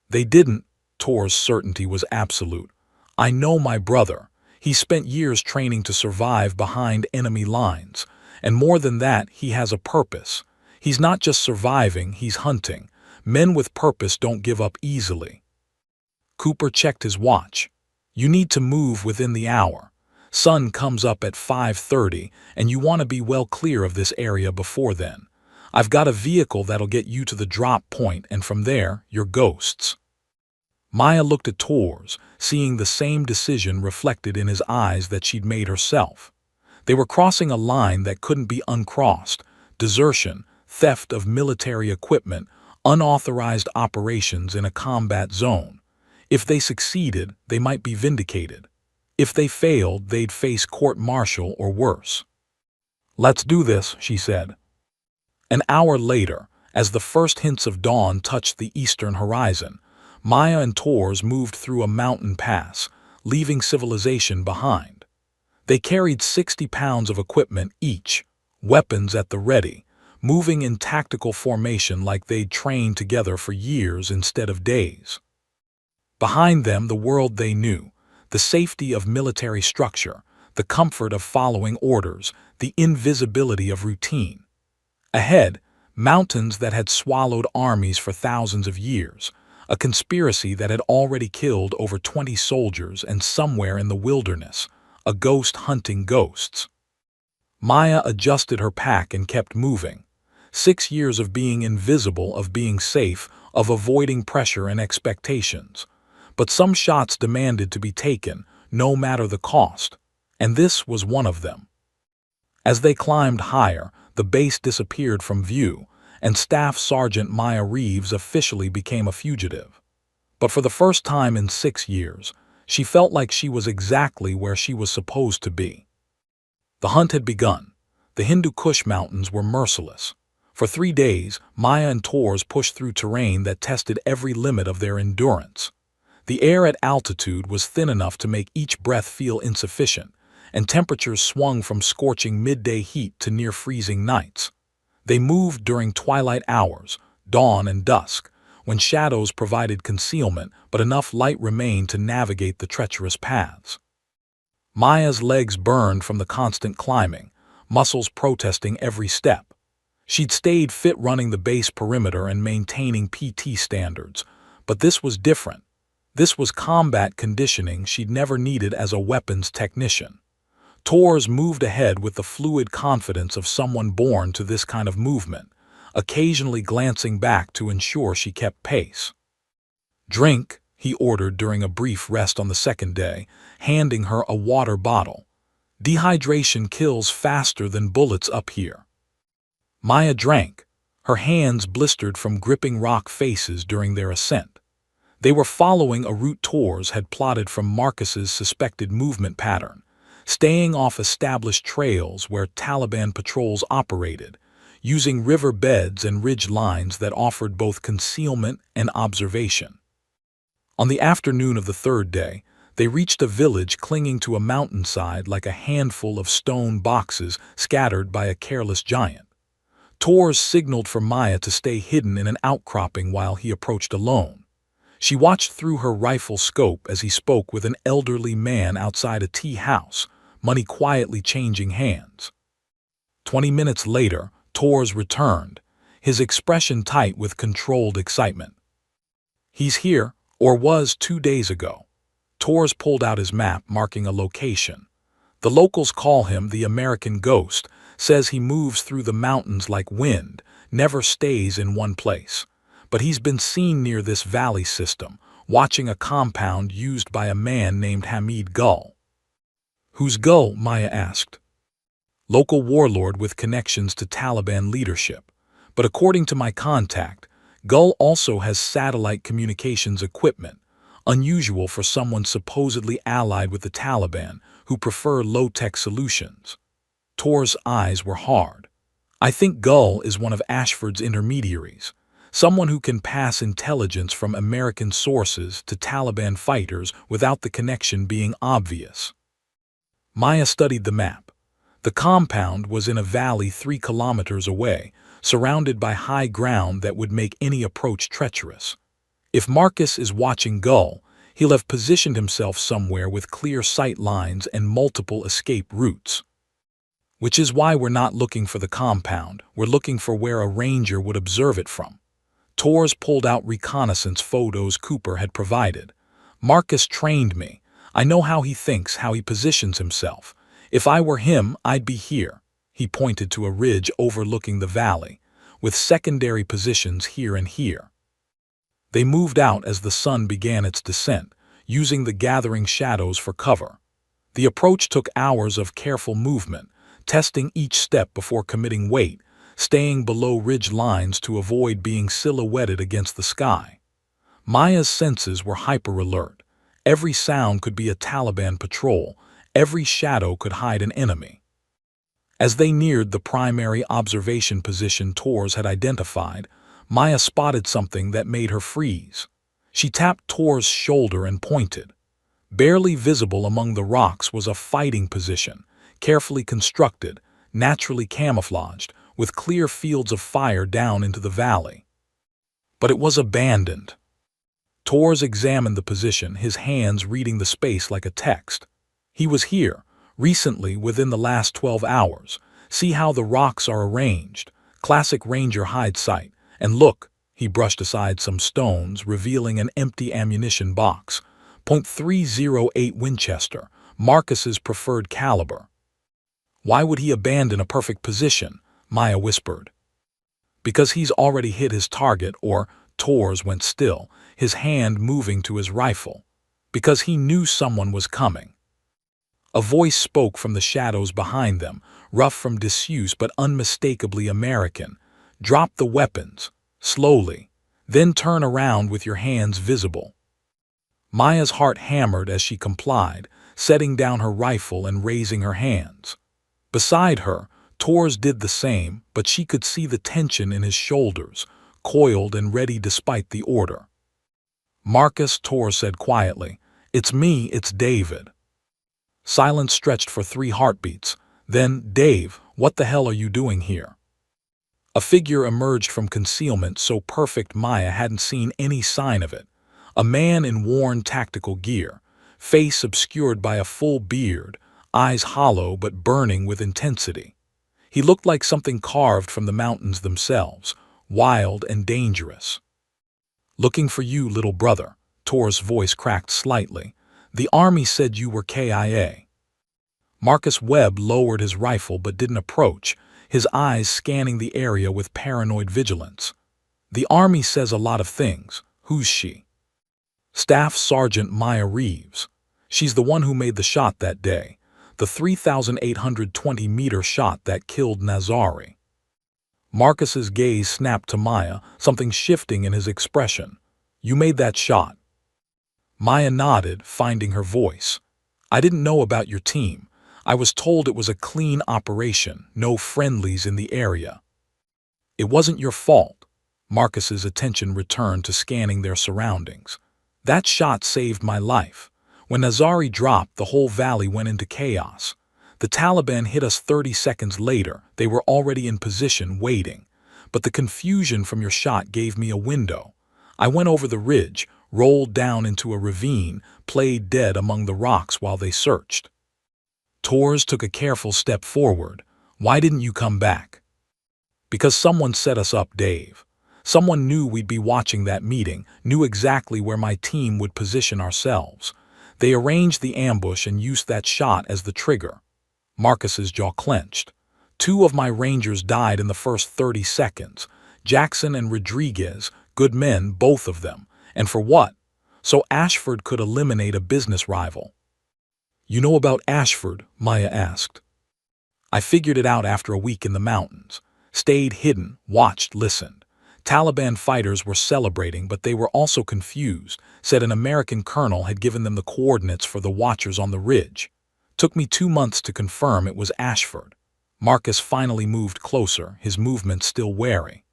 A: "They didn't." Tor's certainty was absolute. "I know my brother. He spent years training to survive behind enemy lines. And more than that, he has a purpose. He's not just surviving, he's hunting. Men with purpose don't give up easily." Cooper checked his watch. "You need to move within the hour. Sun comes up at 5:30, and you want to be well clear of this area before then. I've got a vehicle that'll get you to the drop point, and from there, you're ghosts." Maya looked at Torres, seeing the same decision reflected in his eyes that she'd made herself. They were crossing a line that couldn't be uncrossed: desertion, theft of military equipment, unauthorized operations in a combat zone. If they succeeded, they might be vindicated. If they failed, they'd face court-martial or worse. "Let's do this," she said. An hour later, as the first hints of dawn touched the eastern horizon, Maya and Torres moved through a mountain pass, leaving civilization behind. They carried 60 pounds of equipment each, weapons at the ready, moving in tactical formation like they'd trained together for years instead of days. Behind them, the world they knew, the safety of military structure, the comfort of following orders, the invisibility of routine. Ahead, mountains that had swallowed armies for thousands of years, a conspiracy that had already killed over 20 soldiers, and somewhere in the wilderness, a ghost hunting ghosts. Maya adjusted her pack and kept moving. 6 years of being invisible, of being safe, of avoiding pressure and expectations. But some shots demanded to be taken, no matter the cost, and this was one of them. As they climbed higher, the base disappeared from view, and Staff Sergeant Maya Reeves officially became a fugitive. But for the first time in 6 years, she felt like she was exactly where she was supposed to be. The hunt had begun. The Hindu Kush Mountains were merciless. For 3 days, Maya and Torres pushed through terrain that tested every limit of their endurance. The air at altitude was thin enough to make each breath feel insufficient, and temperatures swung from scorching midday heat to near-freezing nights. They moved during twilight hours, dawn and dusk, when shadows provided concealment but enough light remained to navigate the treacherous paths. Maya's legs burned from the constant climbing, muscles protesting every step. She'd stayed fit running the base perimeter and maintaining PT standards, but this was different. This was combat conditioning she'd never needed as a weapons technician. Torres moved ahead with the fluid confidence of someone born to this kind of movement, occasionally glancing back to ensure she kept pace. "Drink," he ordered during a brief rest on the second day, handing her a water bottle. "Dehydration kills faster than bullets up here." Maya drank, her hands blistered from gripping rock faces during their ascent. They were following a route Torres had plotted from Marcus's suspected movement pattern, staying off established trails where Taliban patrols operated, using river beds and ridge lines that offered both concealment and observation. On the afternoon of the third day, they reached a village clinging to a mountainside like a handful of stone boxes scattered by a careless giant. Torres signaled for Maya to stay hidden in an outcropping while he approached alone. She watched through her rifle scope as he spoke with an elderly man outside a tea house, money quietly changing hands. 20 minutes later, Torres returned, his expression tight with controlled excitement. "He's here," Or was 2 days ago. Torres pulled out his map marking a location. The locals call him the American Ghost, says he moves through the mountains like wind, never stays in one place. But he's been seen near this valley system, watching a compound used by a man named Hamid Gul. Who's Gul? Maya asked. Local warlord with connections to Taliban leadership. But according to my contact, Gul also has satellite communications equipment, unusual for someone supposedly allied with the Taliban who prefer low-tech solutions. Tor's eyes were hard. I think Gul is one of Ashford's intermediaries, someone who can pass intelligence from American sources to Taliban fighters without the connection being obvious. Maya studied the map. The compound was in a valley 3 kilometers away, surrounded by high ground that would make any approach treacherous. If Marcus is watching Gul, he'll have positioned himself somewhere with clear sight lines and multiple escape routes. Which is why we're not looking for the compound, we're looking for where a ranger would observe it from. Torres pulled out reconnaissance photos Cooper had provided. Marcus trained me. I know how he thinks, how he positions himself. If I were him, I'd be here. He pointed to a ridge overlooking the valley, with secondary positions here and here. They moved out as the sun began its descent, using the gathering shadows for cover. The approach took hours of careful movement, testing each step before committing weight, staying below ridge lines to avoid being silhouetted against the sky. Maya's senses were hyper-alert. Every sound could be a Taliban patrol, every shadow could hide an enemy. As they neared the primary observation position Torres had identified, Maya spotted something that made her freeze. She tapped Tor's shoulder and pointed. Barely visible among the rocks was a fighting position, carefully constructed, naturally camouflaged, with clear fields of fire down into the valley. But it was abandoned. Torres examined the position, his hands reading the space like a text. He was here, recently, within the last 12 hours. See how the rocks are arranged. Classic ranger hide site. And look, he brushed aside some stones, revealing an empty ammunition box. .308 Winchester, Marcus's preferred caliber. Why would he abandon a perfect position? Maya whispered. Because he's already hit his target, or Torres went still, his hand moving to his rifle. Because he knew someone was coming. A voice spoke from the shadows behind them, rough from disuse but unmistakably American. Drop the weapons, slowly, then turn around with your hands visible. Maya's heart hammered as she complied, setting down her rifle and raising her hands. Beside her, Torres did the same, but she could see the tension in his shoulders, coiled and ready despite the order. Marcus, Torres said quietly, "It's me, it's David." Silence stretched for 3 heartbeats. Then, "Dave, what the hell are you doing here?" A figure emerged from concealment so perfect Maya hadn't seen any sign of it. A man in worn tactical gear, face obscured by a full beard, eyes hollow but burning with intensity. He looked like something carved from the mountains themselves, wild and dangerous. "Looking for you, little brother," Tor's voice cracked slightly. "The army said you were KIA." Marcus Webb lowered his rifle but didn't approach, his eyes scanning the area with paranoid vigilance. "The army says a lot of things. Who's she?" "Staff Sergeant Maya Reeves. She's the one who made the shot that day, the 3,820-meter shot that killed Nazari." Marcus's gaze snapped to Maya, something shifting in his expression. "You made that shot?" Maya nodded, finding her voice. "I didn't know about your team. I was told it was a clean operation, no friendlies in the area." "It wasn't your fault." Marcus's attention returned to scanning their surroundings. "That shot saved my life. When Nazari dropped, the whole valley went into chaos. The Taliban hit us 30 seconds later. They were already in position, waiting. But the confusion from your shot gave me a window. I went over the ridge, rolled down into a ravine, played dead among the rocks while they searched." Torres took a careful step forward. "Why didn't you come back?" "Because someone set us up, Dave. Someone knew we'd be watching that meeting, knew exactly where my team would position ourselves. They arranged the ambush and used that shot as the trigger. Marcus's jaw clenched. 2 of my Rangers died in the first 30 seconds. Jackson and Rodriguez, good men, both of them. And for what? So Ashford could eliminate a business rival. You know about Ashford? Maya asked. I figured it out after a week in the mountains. Stayed hidden, watched, listened. Taliban fighters were celebrating, but they were also confused, said an American colonel had given them the coordinates for the watchers on the ridge. Took me 2 months to confirm it was Ashford. Marcus finally moved closer, his movements still wary.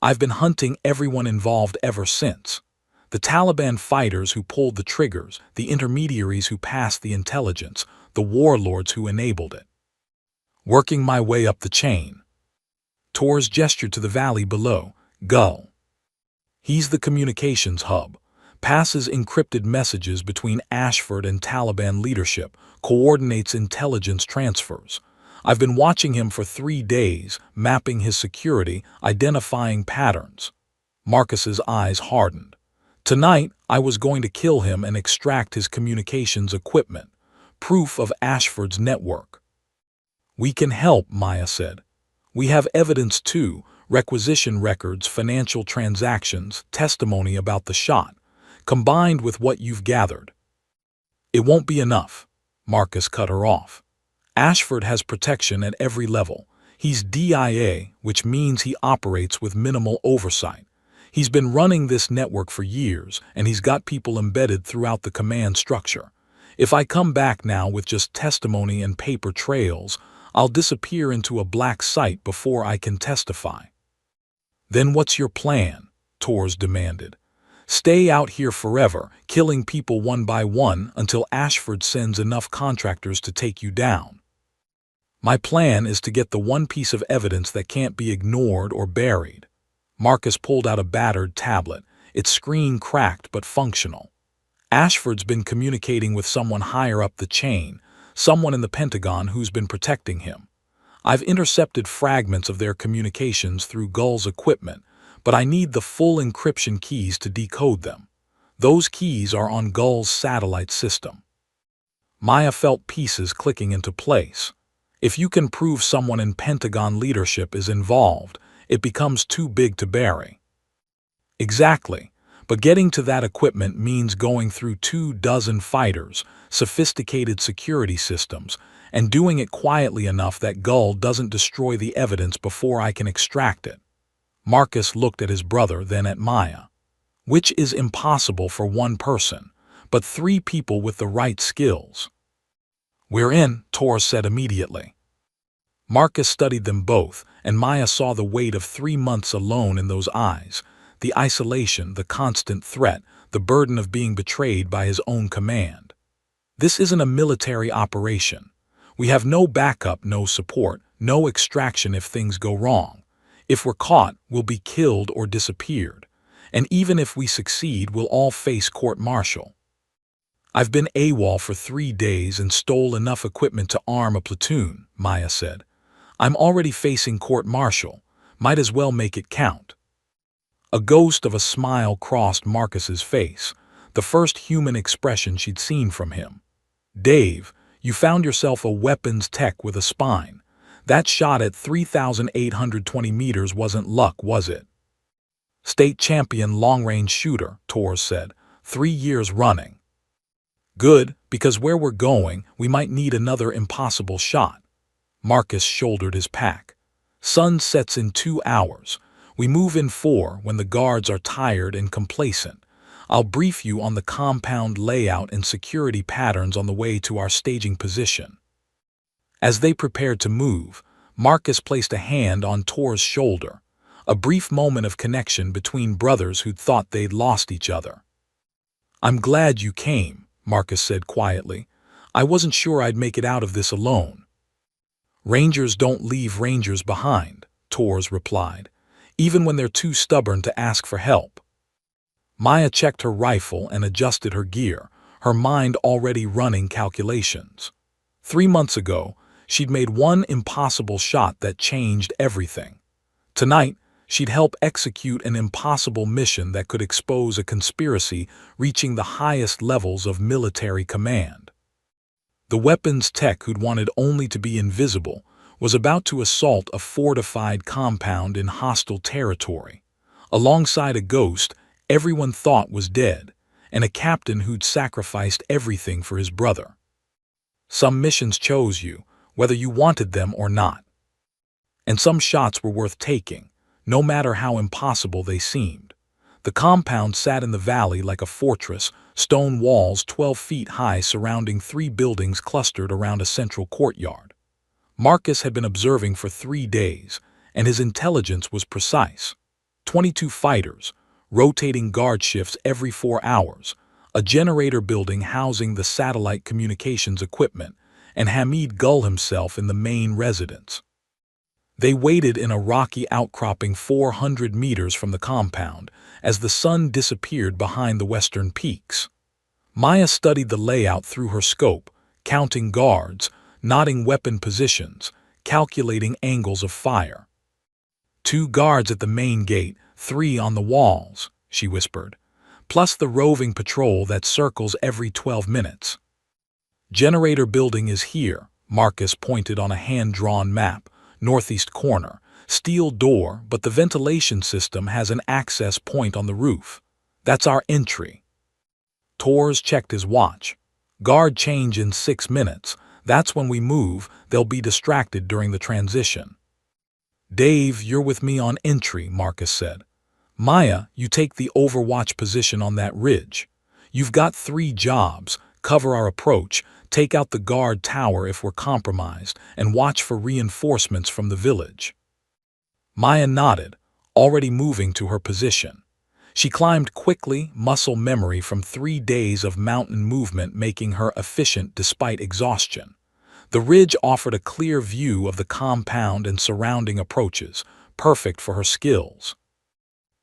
A: I've been hunting everyone involved ever since. The Taliban fighters who pulled the triggers, the intermediaries who passed the intelligence, the warlords who enabled it. Working my way up the chain. Torres gestured to the valley below. Gull. He's the communications hub. Passes encrypted messages between Ashford and Taliban leadership, coordinates intelligence transfers. I've been watching him for 3 days, mapping his security, identifying patterns. Marcus's eyes hardened. Tonight, I was going to kill him and extract his communications equipment. Proof of Ashford's network. We can help, Maya said. We have evidence too, requisition records, financial transactions, testimony about the shot, combined with what you've gathered. It won't be enough. Marcus cut her off. Ashford has protection at every level. He's DIA, which means he operates with minimal oversight. He's been running this network for years, and he's got people embedded throughout the command structure. If I come back now with just testimony and paper trails, I'll disappear into a black site before I can testify. Then what's your plan? Torres demanded. Stay out here forever, killing people one by one until Ashford sends enough contractors to take you down. My plan is to get the one piece of evidence that can't be ignored or buried. Marcus pulled out a battered tablet, its screen cracked but functional. Ashford's been communicating with someone higher up the chain, someone in the Pentagon who's been protecting him. I've intercepted fragments of their communications through Gull's equipment, but I need the full encryption keys to decode them. Those keys are on Gull's satellite system. Maya felt pieces clicking into place. If you can prove someone in Pentagon leadership is involved, it becomes too big to bury. Exactly, but getting to that equipment means going through 24 fighters, sophisticated security systems, and doing it quietly enough that Gull doesn't destroy the evidence before I can extract it. Marcus looked at his brother, then at Maya. Which is impossible for one person, but 3 people with the right skills. We're in, Torres said immediately. Marcus studied them both, and Maya saw the weight of 3 months alone in those eyes, the isolation, the constant threat, the burden of being betrayed by his own command. This isn't a military operation. We have no backup, no support, no extraction if things go wrong. If we're caught, we'll be killed or disappeared. And even if we succeed, we'll all face court-martial. I've been AWOL for 3 days and stole enough equipment to arm a platoon, Maya said. I'm already facing court-martial. Might as well make it count. A ghost of a smile crossed Marcus's face, the first human expression she'd seen from him. Dave, you found yourself a weapons tech with a spine. That shot at 3,820 meters wasn't luck, was it? State champion long-range shooter, Torres said, 3 years running. Good, because where we're going, we might need another impossible shot. Marcus shouldered his pack. Sun sets in 2 hours. We move in 4 when the guards are tired and complacent. I'll brief you on the compound layout and security patterns on the way to our staging position. As they prepared to move, Marcus placed a hand on Tor's shoulder, a brief moment of connection between brothers who'd thought they'd lost each other. I'm glad you came, Marcus said quietly. I wasn't sure I'd make it out of this alone. Rangers don't leave Rangers behind, Torres replied, even when they're too stubborn to ask for help. Maya checked her rifle and adjusted her gear, her mind already running calculations. 3 months ago, she'd made one impossible shot that changed everything. Tonight, She'd help execute an impossible mission that could expose a conspiracy reaching the highest levels of military command. The weapons tech who'd wanted only to be invisible was about to assault a fortified compound in hostile territory. Alongside a ghost everyone thought was dead, and a captain who'd sacrificed everything for his brother. Some missions chose you, whether you wanted them or not. And some shots were worth taking, no matter how impossible they seemed. The compound sat in the valley like a fortress, stone walls 12 feet high surrounding 3 buildings clustered around a central courtyard. Marcus had been observing for 3 days, and his intelligence was precise. 22 fighters, rotating guard shifts every 4 hours, a generator building housing the satellite communications equipment, and Hamid Gul himself in the main residence. They waited in a rocky outcropping 400 meters from the compound as the sun disappeared behind the western peaks. Maya studied the layout through her scope, counting guards, noting weapon positions, calculating angles of fire. 2 guards at the main gate, 3 on the walls, she whispered, plus the roving patrol that circles every 12 minutes. Generator building is here, Marcus pointed on a hand-drawn map, northeast corner, steel door, but the ventilation system has an access point on the roof. That's our entry. Torres checked his watch. Guard change in 6 minutes. That's when we move. They'll be distracted during the transition. Dave, you're with me on entry, Marcus said. Maya, you take the overwatch position on that ridge. You've got 3 jobs. Cover our approach, take out the guard tower if we're compromised, and watch for reinforcements from the village. Maya nodded, already moving to her position. She climbed quickly, muscle memory from 3 days of mountain movement making her efficient despite exhaustion. The ridge offered a clear view of the compound and surrounding approaches, perfect for her skills.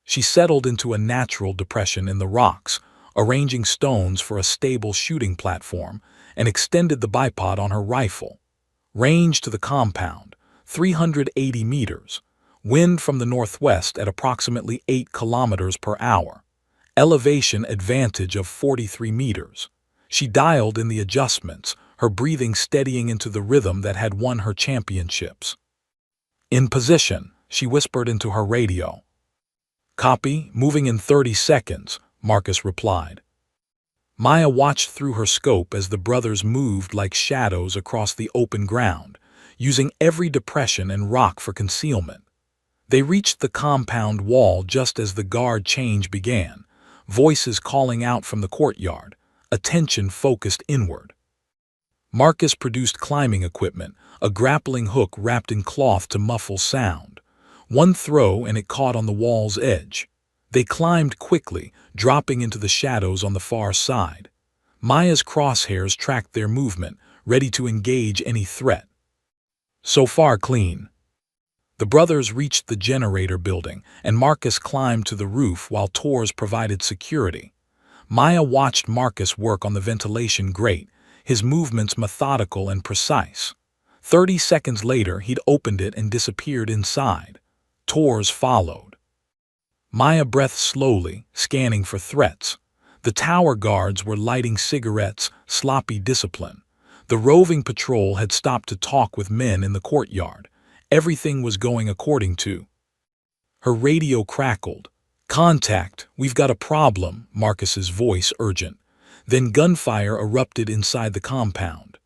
A: She settled into a natural depression in the rocks, arranging stones for a stable shooting platform, and extended the bipod on her rifle. Range to the compound, 380 meters. Wind from the northwest at approximately 8 kilometers per hour. Elevation advantage of 43 meters. She dialed in the adjustments, her breathing steadying into the rhythm that had won her championships. In position, she whispered into her radio. Copy, moving in 30 seconds, Marcus replied. Maya watched through her scope as the brothers moved like shadows across the open ground, using every depression and rock for concealment. They reached the compound wall just as the guard change began, voices calling out from the courtyard, attention focused inward. Marcus produced climbing equipment, a grappling hook wrapped in cloth to muffle sound. One throw and it caught on the wall's edge. They climbed quickly, dropping into the shadows on the far side. Maya's crosshairs tracked their movement, ready to engage any threat. So far clean. The brothers reached the generator building, and Marcus climbed to the roof while Torres provided security. Maya watched Marcus work on the ventilation grate, his movements methodical and precise. 30 seconds later, he'd opened it and disappeared inside. Torres followed. Maya breathed slowly, scanning for threats. The tower guards were lighting cigarettes, sloppy discipline. The roving patrol had stopped to talk with men in the courtyard. Everything was going according to. Her radio crackled. Contact, we've got a problem, Marcus's voice urgent. Then gunfire erupted inside the compound.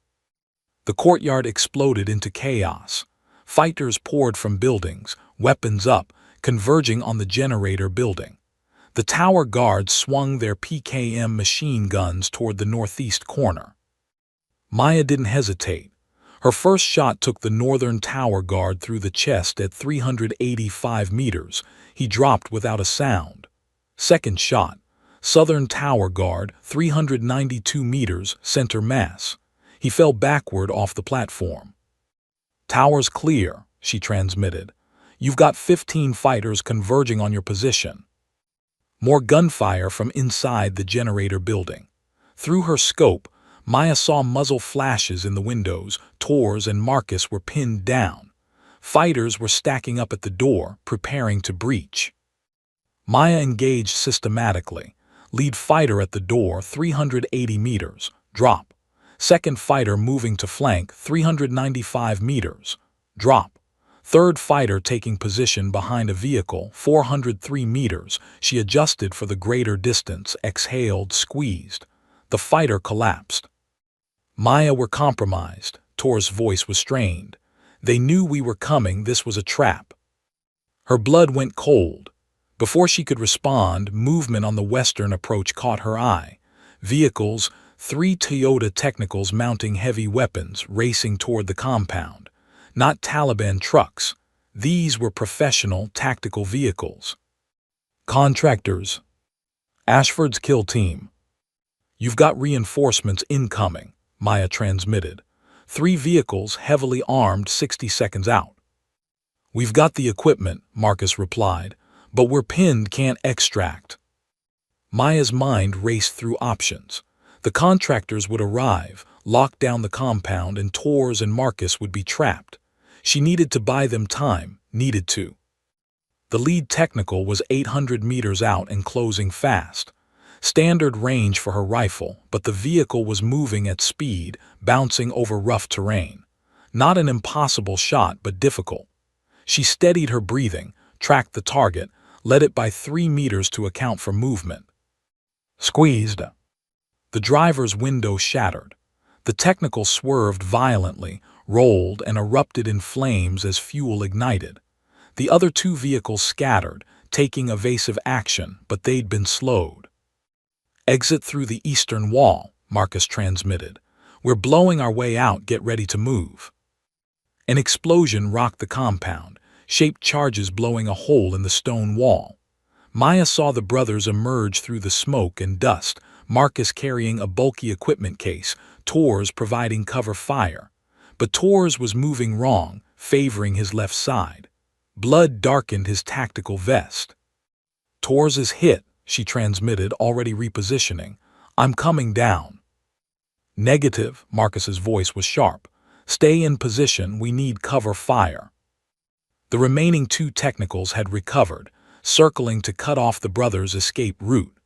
A: The courtyard exploded into chaos. Fighters poured from buildings, weapons up, converging on the generator building. The tower guards swung their PKM machine guns toward the northeast corner. Maya didn't hesitate. Her first shot took the northern tower guard through the chest at 385 meters. He dropped without a sound. Second shot, southern tower guard, 392 meters, center mass. He fell backward off the platform. Tower's clear, she transmitted. You've got 15 fighters converging on your position. More gunfire from inside the generator building. Through her scope, Maya saw muzzle flashes in the windows. Torres and Marcus were pinned down. Fighters were stacking up at the door, preparing to breach. Maya engaged systematically. Lead fighter at the door, 380 meters. Drop. Second fighter moving to flank, 395 meters. Drop. Third fighter taking position behind a vehicle, 403 meters. She adjusted for the greater distance, exhaled, squeezed. The fighter collapsed. Maya were compromised. Tor's voice was strained. They knew we were coming, this was a trap. Her blood went cold. Before she could respond, movement on the western approach caught her eye. Vehicles, 3 Toyota Technicals mounting heavy weapons, racing toward the compound. Not Taliban trucks. These were professional, tactical vehicles. Contractors. Ashford's kill team. You've got reinforcements incoming, Maya transmitted. 3 vehicles, heavily armed, 60 seconds out. We've got the equipment, Marcus replied, but we're pinned, can't extract. Maya's mind raced through options. The contractors would arrive, lock down the compound, and Tors and Marcus would be trapped. She needed to buy them time, needed to. The lead technical was 800 meters out and closing fast. Standard range for her rifle, but the vehicle was moving at speed, bouncing over rough terrain. Not an impossible shot, but difficult. She steadied her breathing, tracked the target, led it by 3 meters to account for movement. Squeezed. The driver's window shattered. The technical swerved violently, rolled, and erupted in flames as fuel ignited. The other 2 vehicles scattered, taking evasive action, but they'd been slowed. Exit through the eastern wall, Marcus transmitted. We're blowing our way out, get ready to move. An explosion rocked the compound, shaped charges blowing a hole in the stone wall. Maya saw the brothers emerge through the smoke and dust, Marcus carrying a bulky equipment case, Tors providing cover fire. But Tors was moving wrong, favoring his left side. Blood darkened his tactical vest. Tors is hit, she transmitted, already repositioning. I'm coming down. Negative, Marcus's voice was sharp. Stay in position, we need cover fire. The remaining 2 technicals had recovered, circling to cut off the brothers' escape route.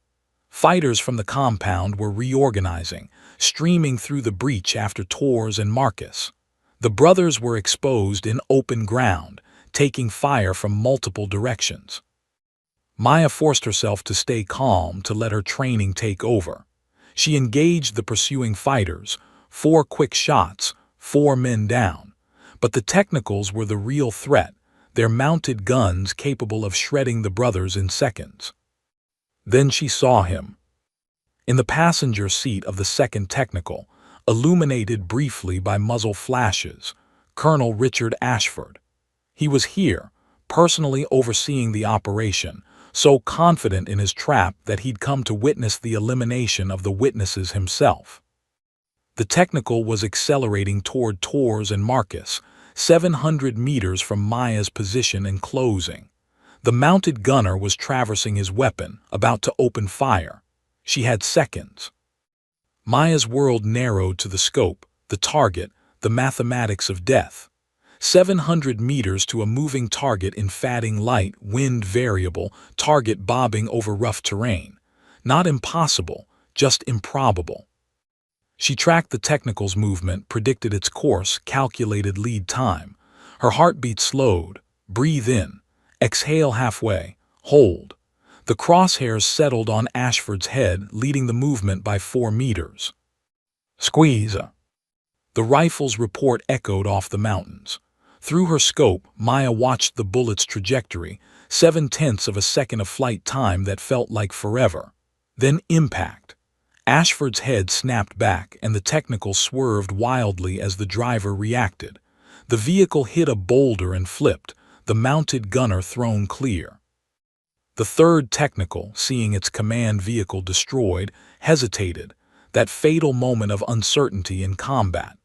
A: Fighters from the compound were reorganizing, streaming through the breach after Tors and Marcus. The brothers were exposed in open ground, taking fire from multiple directions. Maya forced herself to stay calm, to let her training take over. She engaged the pursuing fighters, 4 quick shots, 4 men down. But the technicals were the real threat, their mounted guns capable of shredding the brothers in seconds. Then she saw him. In the passenger seat of the second technical, illuminated briefly by muzzle flashes, Colonel Richard Ashford. He was here, personally overseeing the operation, so confident in his trap that he'd come to witness the elimination of the witnesses himself. The technical was accelerating toward Tors and Marcus, 700 meters from Maya's position and closing. The mounted gunner was traversing his weapon, about to open fire. She had seconds. Maya's world narrowed to the scope, the target, the mathematics of death. 700 meters to a moving target in fading light, wind variable, target bobbing over rough terrain. Not impossible, just improbable. She tracked the technical's movement, predicted its course, calculated lead time. Her heartbeat slowed. Breathe in. Exhale halfway. Hold. The crosshairs settled on Ashford's head, leading the movement by 4 meters. Squeeze. The rifle's report echoed off the mountains. Through her scope, Maya watched the bullet's trajectory, 0.7 of a second of flight time that felt like forever. Then impact. Ashford's head snapped back and the technical swerved wildly as the driver reacted. The vehicle hit a boulder and flipped, the mounted gunner thrown clear. The third technical, seeing its command vehicle destroyed, hesitated, that fatal moment of uncertainty in combat.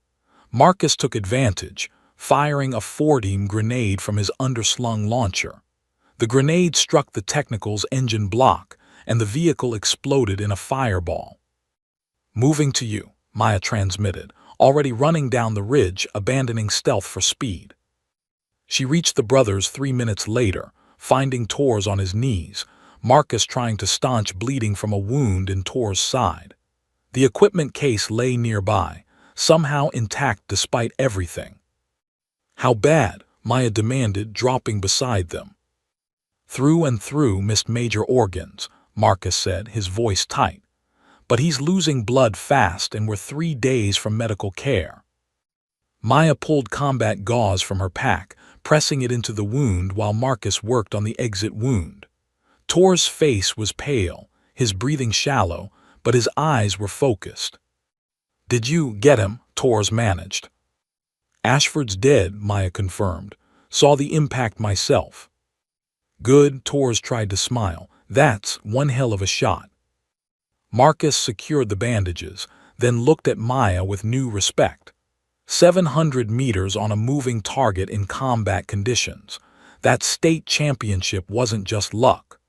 A: Marcus took advantage, firing a 4-beam grenade from his underslung launcher. The grenade struck the technical's engine block, and the vehicle exploded in a fireball. Moving to you, Maya transmitted, already running down the ridge, abandoning stealth for speed. She reached the brothers 3 minutes later, finding Tors on his knees, Marcus trying to staunch bleeding from a wound in Tors' side. The equipment case lay nearby, somehow intact despite everything. "How bad?" Maya demanded, dropping beside them. "Through and through missed major organs," Marcus said, his voice tight. "But he's losing blood fast and we're 3 days from medical care." Maya pulled combat gauze from her pack, pressing it into the wound while Marcus worked on the exit wound. Tors' face was pale, his breathing shallow, but his eyes were focused. "Did you get him?" Tors managed. "Ashford's dead," Maya confirmed. "Saw the impact myself." "Good," Tors tried to smile. "That's one hell of a shot." Marcus secured the bandages, then looked at Maya with new respect. 700 meters on a moving target in combat conditions. That state championship wasn't just luck.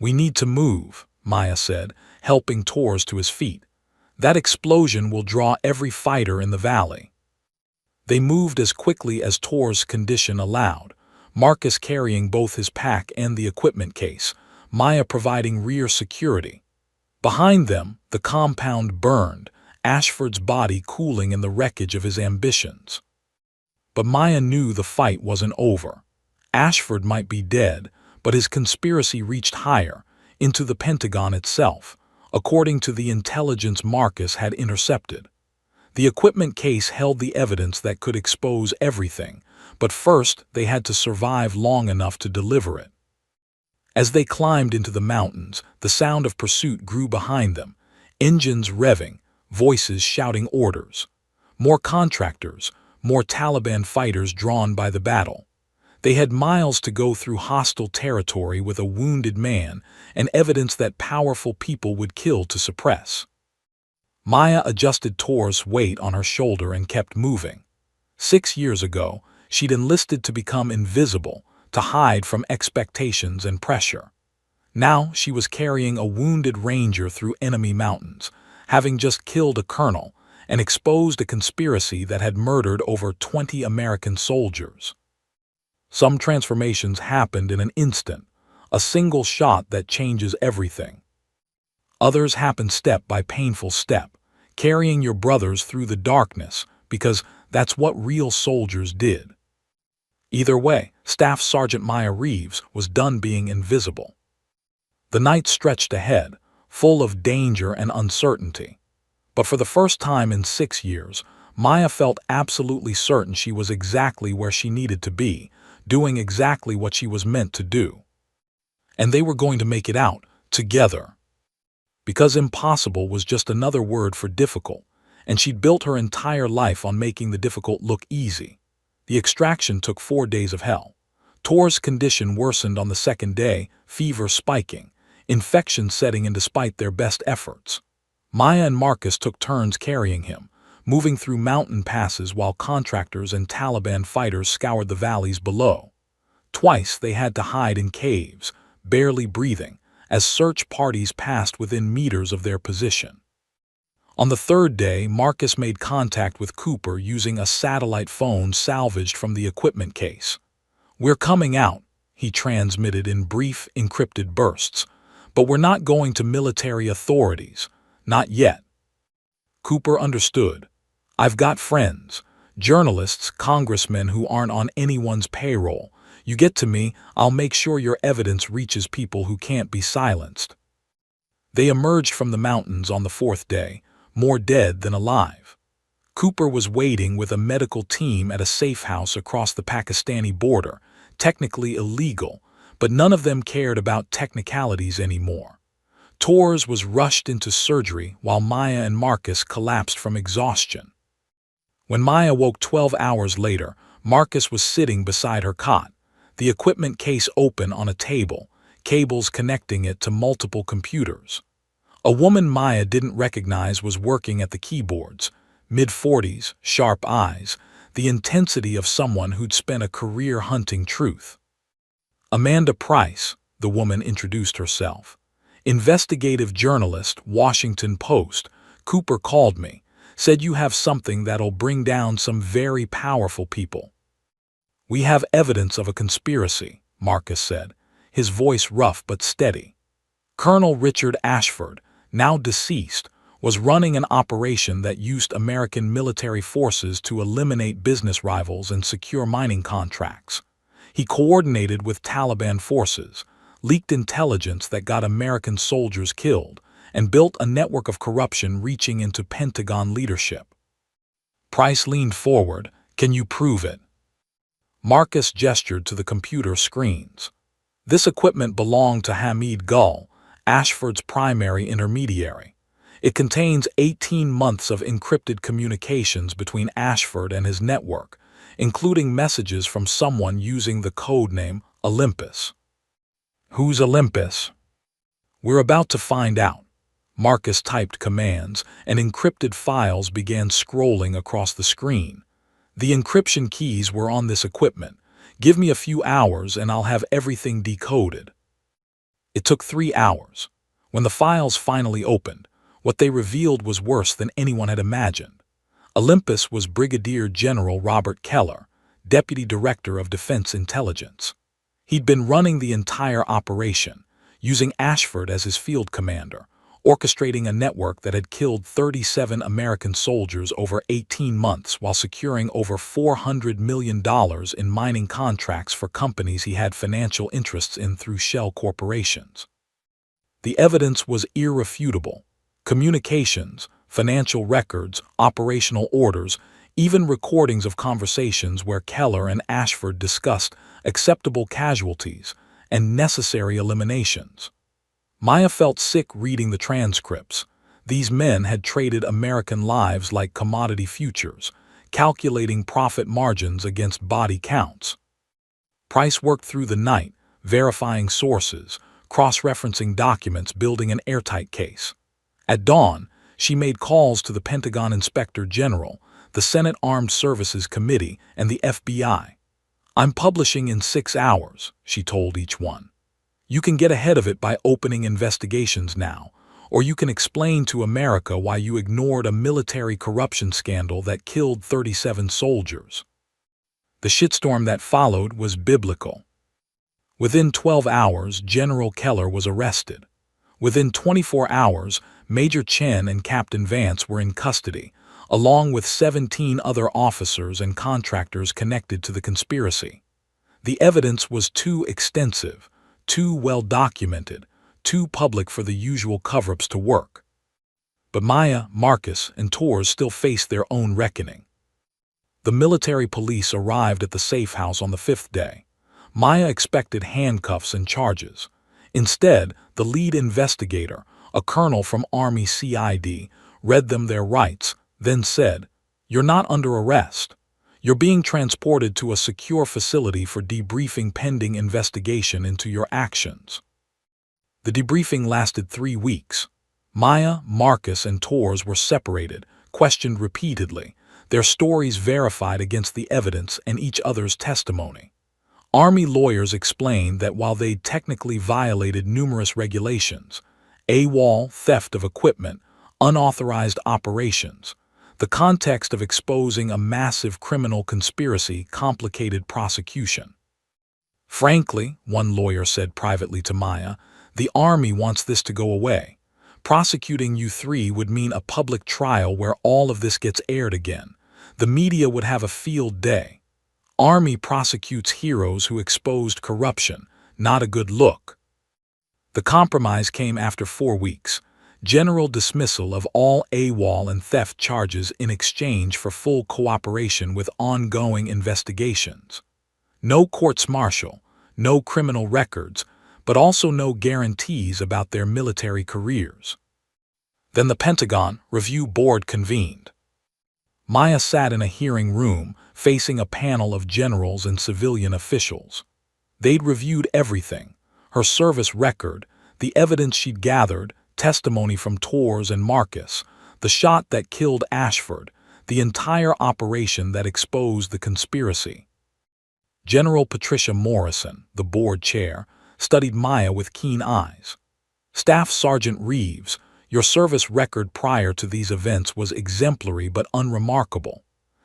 A: "We need to move," Maya said, helping Tors to his feet. "That explosion will draw every fighter in the valley." They moved as quickly as Tors' condition allowed, Marcus carrying both his pack and the equipment case, Maya providing rear security. Behind them, the compound burned, Ashford's body cooling in the wreckage of his ambitions. But Maya knew the fight wasn't over. Ashford might be dead, but his conspiracy reached higher, into the Pentagon itself, according to the intelligence Marcus had intercepted. The equipment case held the evidence that could expose everything, but first they had to survive long enough to deliver it. As they climbed into the mountains, the sound of pursuit grew behind them, engines revving, voices shouting orders. More contractors, more Taliban fighters drawn by the battle. They had miles to go through hostile territory with a wounded man and evidence that powerful people would kill to suppress. Maya adjusted Tors' weight on her shoulder and kept moving. 6 years ago, she'd enlisted to become invisible, to hide from expectations and pressure. Now she was carrying a wounded ranger through enemy mountains, having just killed a colonel and exposed a conspiracy that had murdered over 20 American soldiers. Some transformations happened in an instant, a single shot that changes everything. Others happen step by painful step, carrying your brothers through the darkness, because that's what real soldiers did. Either way, Staff Sergeant Maya Reeves was done being invisible. The night stretched ahead, full of danger and uncertainty. But for the first time in 6 years, Maya felt absolutely certain she was exactly where she needed to be, doing exactly what she was meant to do. And they were going to make it out, together. Because impossible was just another word for difficult, and she'd built her entire life on making the difficult look easy. The extraction took 4 days of hell. Tors' condition worsened on the 2nd day, fever spiking, infection setting in despite their best efforts. Maya and Marcus took turns carrying him, moving through mountain passes while contractors and Taliban fighters scoured the valleys below. Twice they had to hide in caves, barely breathing, as search parties passed within meters of their position. On the 3rd day, Marcus made contact with Cooper using a satellite phone salvaged from the equipment case. "We're coming out," he transmitted in brief, encrypted bursts, "but we're not going to military authorities. Not yet." Cooper understood. "I've got friends, journalists, congressmen who aren't on anyone's payroll. You get to me, I'll make sure your evidence reaches people who can't be silenced." They emerged from the mountains on the 4th day, more dead than alive. Cooper was waiting with a medical team at a safe house across the Pakistani border, technically illegal, but none of them cared about technicalities anymore. Tors was rushed into surgery while Maya and Marcus collapsed from exhaustion. When Maya woke 12 hours later, Marcus was sitting beside her cot, the equipment case open on a table, cables connecting it to multiple computers. A woman Maya didn't recognize was working at the keyboards, mid-40s, sharp eyes, the intensity of someone who'd spent a career hunting truth. "Amanda Price," the woman introduced herself. "Investigative journalist, Washington Post. Cooper called me, said you have something that'll bring down some very powerful people." "We have evidence of a conspiracy," Marcus said, his voice rough but steady. Colonel Richard Ashford, now deceased, was running an operation that used American military forces to eliminate business rivals and secure mining contracts. He coordinated with Taliban forces, leaked intelligence that got American soldiers killed, and built a network of corruption reaching into Pentagon leadership. Price leaned forward. "Can you prove it?" Marcus gestured to the computer screens. This equipment belonged to Hamid Gul, Ashford's primary intermediary. It contains 18 months of encrypted communications between Ashford and his network, including messages from someone using the codename Olympus. "Who's Olympus?" "We're about to find out." Marcus typed commands, and encrypted files began scrolling across the screen. "The encryption keys were on this equipment. Give me a few hours and I'll have everything decoded." It took 3 hours. When the files finally opened, what they revealed was worse than anyone had imagined. Olympus was Brigadier General Robert Keller, Deputy Director of Defense Intelligence. He'd been running the entire operation, using Ashford as his field commander, orchestrating a network that had killed 37 American soldiers over 18 months while securing over $400 million in mining contracts for companies he had financial interests in through shell corporations. The evidence was irrefutable. Communications, financial records, operational orders, even recordings of conversations where Keller and Ashford discussed acceptable casualties and necessary eliminations. Maya felt sick reading the transcripts. These men had traded American lives like commodity futures, calculating profit margins against body counts. Price worked through the night, verifying sources, cross-referencing documents, building an airtight case. At dawn, she made calls to the Pentagon Inspector General, the Senate Armed Services Committee, and the FBI. "I'm publishing in 6 hours," she told each one. "You can get ahead of it by opening investigations now, or you can explain to America why you ignored a military corruption scandal that killed 37 soldiers." The shitstorm that followed was biblical. Within 12 hours, General Keller was arrested. Within 24 hours, Major Chen and Captain Vance were in custody, along with 17 other officers and contractors connected to the conspiracy. The evidence was too extensive, too well documented, too public for the usual cover-ups to work. But Maya, Marcus, and Torres still faced their own reckoning. The military police arrived at the safe house on the 5th day. Maya expected handcuffs and charges. Instead, the lead investigator, a colonel from Army CID, read them their rights, then said, "You're not under arrest. You're being transported to a secure facility for debriefing pending investigation into your actions." The debriefing lasted 3 weeks. Maya, Marcus, and Torres were separated, questioned repeatedly, their stories verified against the evidence and each other's testimony. Army lawyers explained that while they'd technically violated numerous regulations, AWOL, theft of equipment, unauthorized operations, the context of exposing a massive criminal conspiracy complicated prosecution. "Frankly," one lawyer said privately to Maya, "the Army wants this to go away. Prosecuting you three would mean a public trial where all of this gets aired again. The media would have a field day. Army prosecutes heroes who exposed corruption, not a good look." The compromise came after 4 weeks. General dismissal of all AWOL and theft charges in exchange for full cooperation with ongoing investigations. No courts-martial, no criminal records, but also no guarantees about their military careers. Then the Pentagon Review Board convened. Maya sat in a hearing room, facing a panel of generals and civilian officials. They'd reviewed everything: her service record, the evidence she'd gathered, testimony from Torres and Marcus, the shot that killed Ashford, the entire operation that exposed the conspiracy. General Patricia Morrison, the board chair, studied Maya with keen eyes. "Staff Sergeant Reeves, your service record prior to these events was exemplary but unremarkable.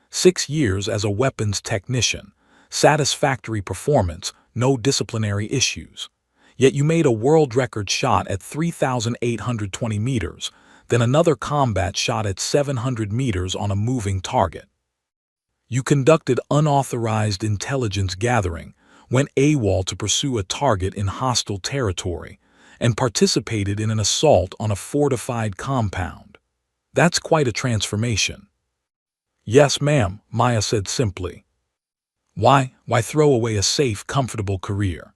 A: 6 years as a weapons technician, satisfactory performance, no disciplinary issues. Yet you made a world record shot at 3,820 meters, then another combat shot at 700 meters on a moving target. You conducted unauthorized intelligence gathering, went AWOL to pursue a target in hostile territory, and participated in an assault on a fortified compound. That's quite a transformation. Yes, ma'am, Maya said simply. Why throw away a safe, comfortable career?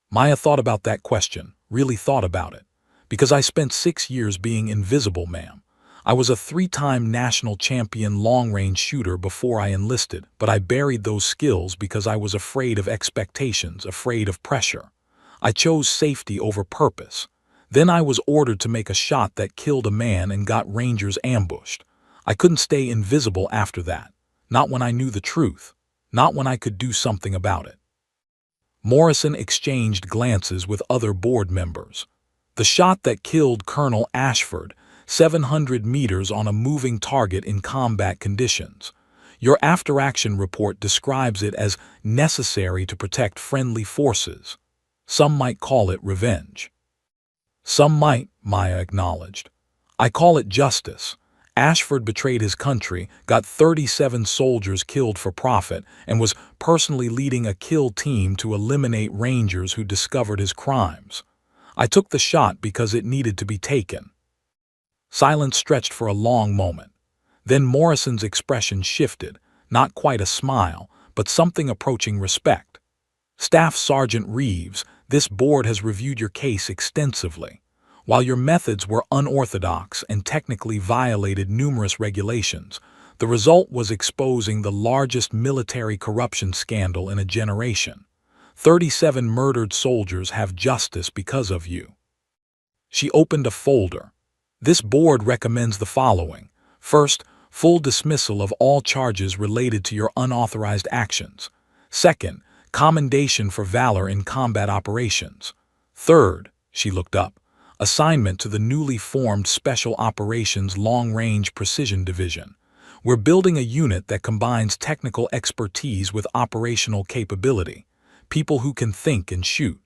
A: Maya thought about that question, really thought about it. Because I spent 6 years being invisible, ma'am. I was a 3-time national champion long-range shooter before I enlisted, but I buried those skills because I was afraid of expectations, afraid of pressure. I chose safety over purpose. Then I was ordered to make a shot that killed a man and got Rangers ambushed. I couldn't stay invisible after that. Not when I knew the truth. Not when I could do something about it. Morrison exchanged glances with other board members. The shot that killed Colonel Ashford, 700 meters on a moving target in combat conditions. Your after-action report describes it as necessary to protect friendly forces. Some might call it revenge. Some might, Maya acknowledged. I call it justice. Ashford betrayed his country, got 37 soldiers killed for profit, and was personally leading a kill team to eliminate Rangers who discovered his crimes. I took the shot because it needed to be taken. Silence stretched for a long moment. Then Morrison's expression shifted, not quite a smile, but something approaching respect. Staff Sergeant Reeves, this board has reviewed your case extensively. While your methods were unorthodox and technically violated numerous regulations, the result was exposing the largest military corruption scandal in a generation. 37 murdered soldiers have justice because of you. She opened a folder. This board recommends the following. First, full dismissal of all charges related to your unauthorized actions. Second, commendation for valor in combat operations. Third, she looked up, assignment to the newly formed Special Operations Long-Range Precision Division. We're building a unit that combines technical expertise with operational capability, people who can think and shoot.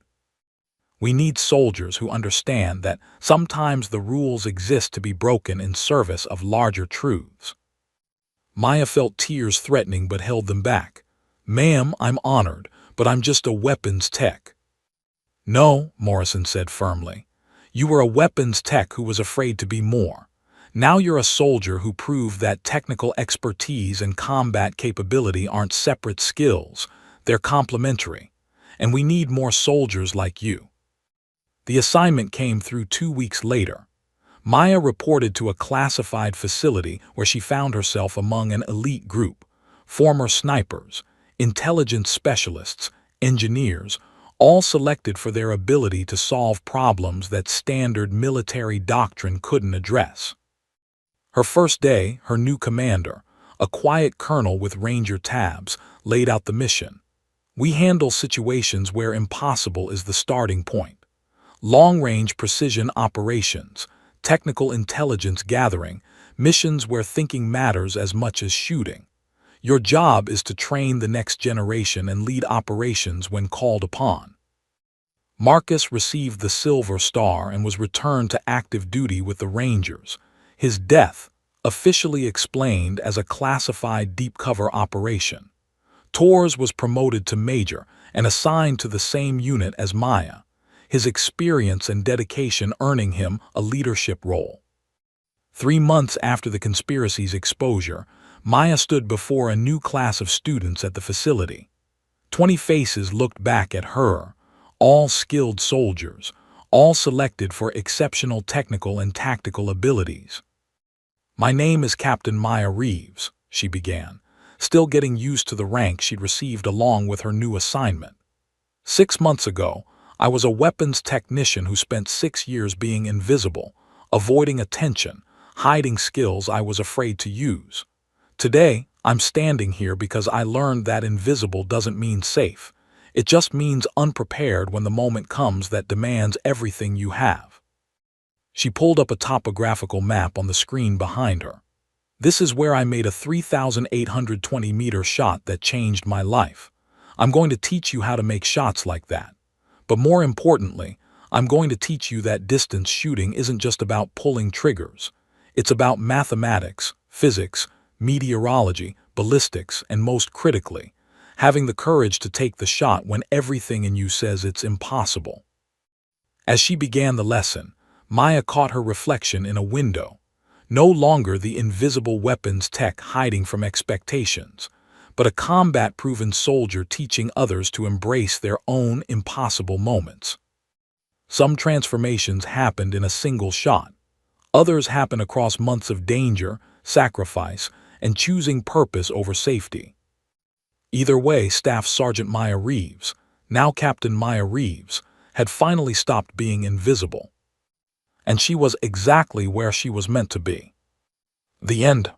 A: We need soldiers who understand that sometimes the rules exist to be broken in service of larger truths. Maya felt tears threatening but held them back. Ma'am, I'm honored, but I'm just a weapons tech. No, Morrison said firmly. You were a weapons tech who was afraid to be more. Now you're a soldier who proved that technical expertise and combat capability aren't separate skills, they're complementary. And we need more soldiers like you. The assignment came through 2 weeks later. Maya reported to a classified facility where she found herself among an elite group, former snipers, intelligence specialists, engineers, all selected for their ability to solve problems that standard military doctrine couldn't address. Her first day, her new commander, a quiet colonel with Ranger tabs, laid out the mission. We handle situations where impossible is the starting point. Long-range precision operations, technical intelligence gathering, missions where thinking matters as much as shooting. Your job is to train the next generation and lead operations when called upon. Marcus received the Silver Star and was returned to active duty with the Rangers. His death, officially explained as a classified deep cover operation. Torres was promoted to Major and assigned to the same unit as Maya, his experience and dedication earning him a leadership role. 3 months after the conspiracy's exposure, Maya stood before a new class of students at the facility. 20 faces looked back at her, all skilled soldiers, all selected for exceptional technical and tactical abilities. My name is Captain Maya Reeves, she began, still getting used to the rank she'd received along with her new assignment. 6 months ago, I was a weapons technician who spent 6 years being invisible, avoiding attention, hiding skills I was afraid to use. Today, I'm standing here because I learned that invisible doesn't mean safe. It just means unprepared when the moment comes that demands everything you have. She pulled up a topographical map on the screen behind her. This is where I made a 3,820-meter shot that changed my life. I'm going to teach you how to make shots like that. But more importantly, I'm going to teach you that distance shooting isn't just about pulling triggers. It's about mathematics, physics, meteorology, ballistics, and most critically, having the courage to take the shot when everything in you says it's impossible. As she began the lesson, Maya caught her reflection in a window, no longer the invisible weapons tech hiding from expectations, but a combat-proven soldier teaching others to embrace their own impossible moments. Some transformations happened in a single shot. Others happen across months of danger, sacrifice, and choosing purpose over safety. Either way, Staff Sergeant Maya Reeves, now Captain Maya Reeves, had finally stopped being invisible. And she was exactly where she was meant to be. The end.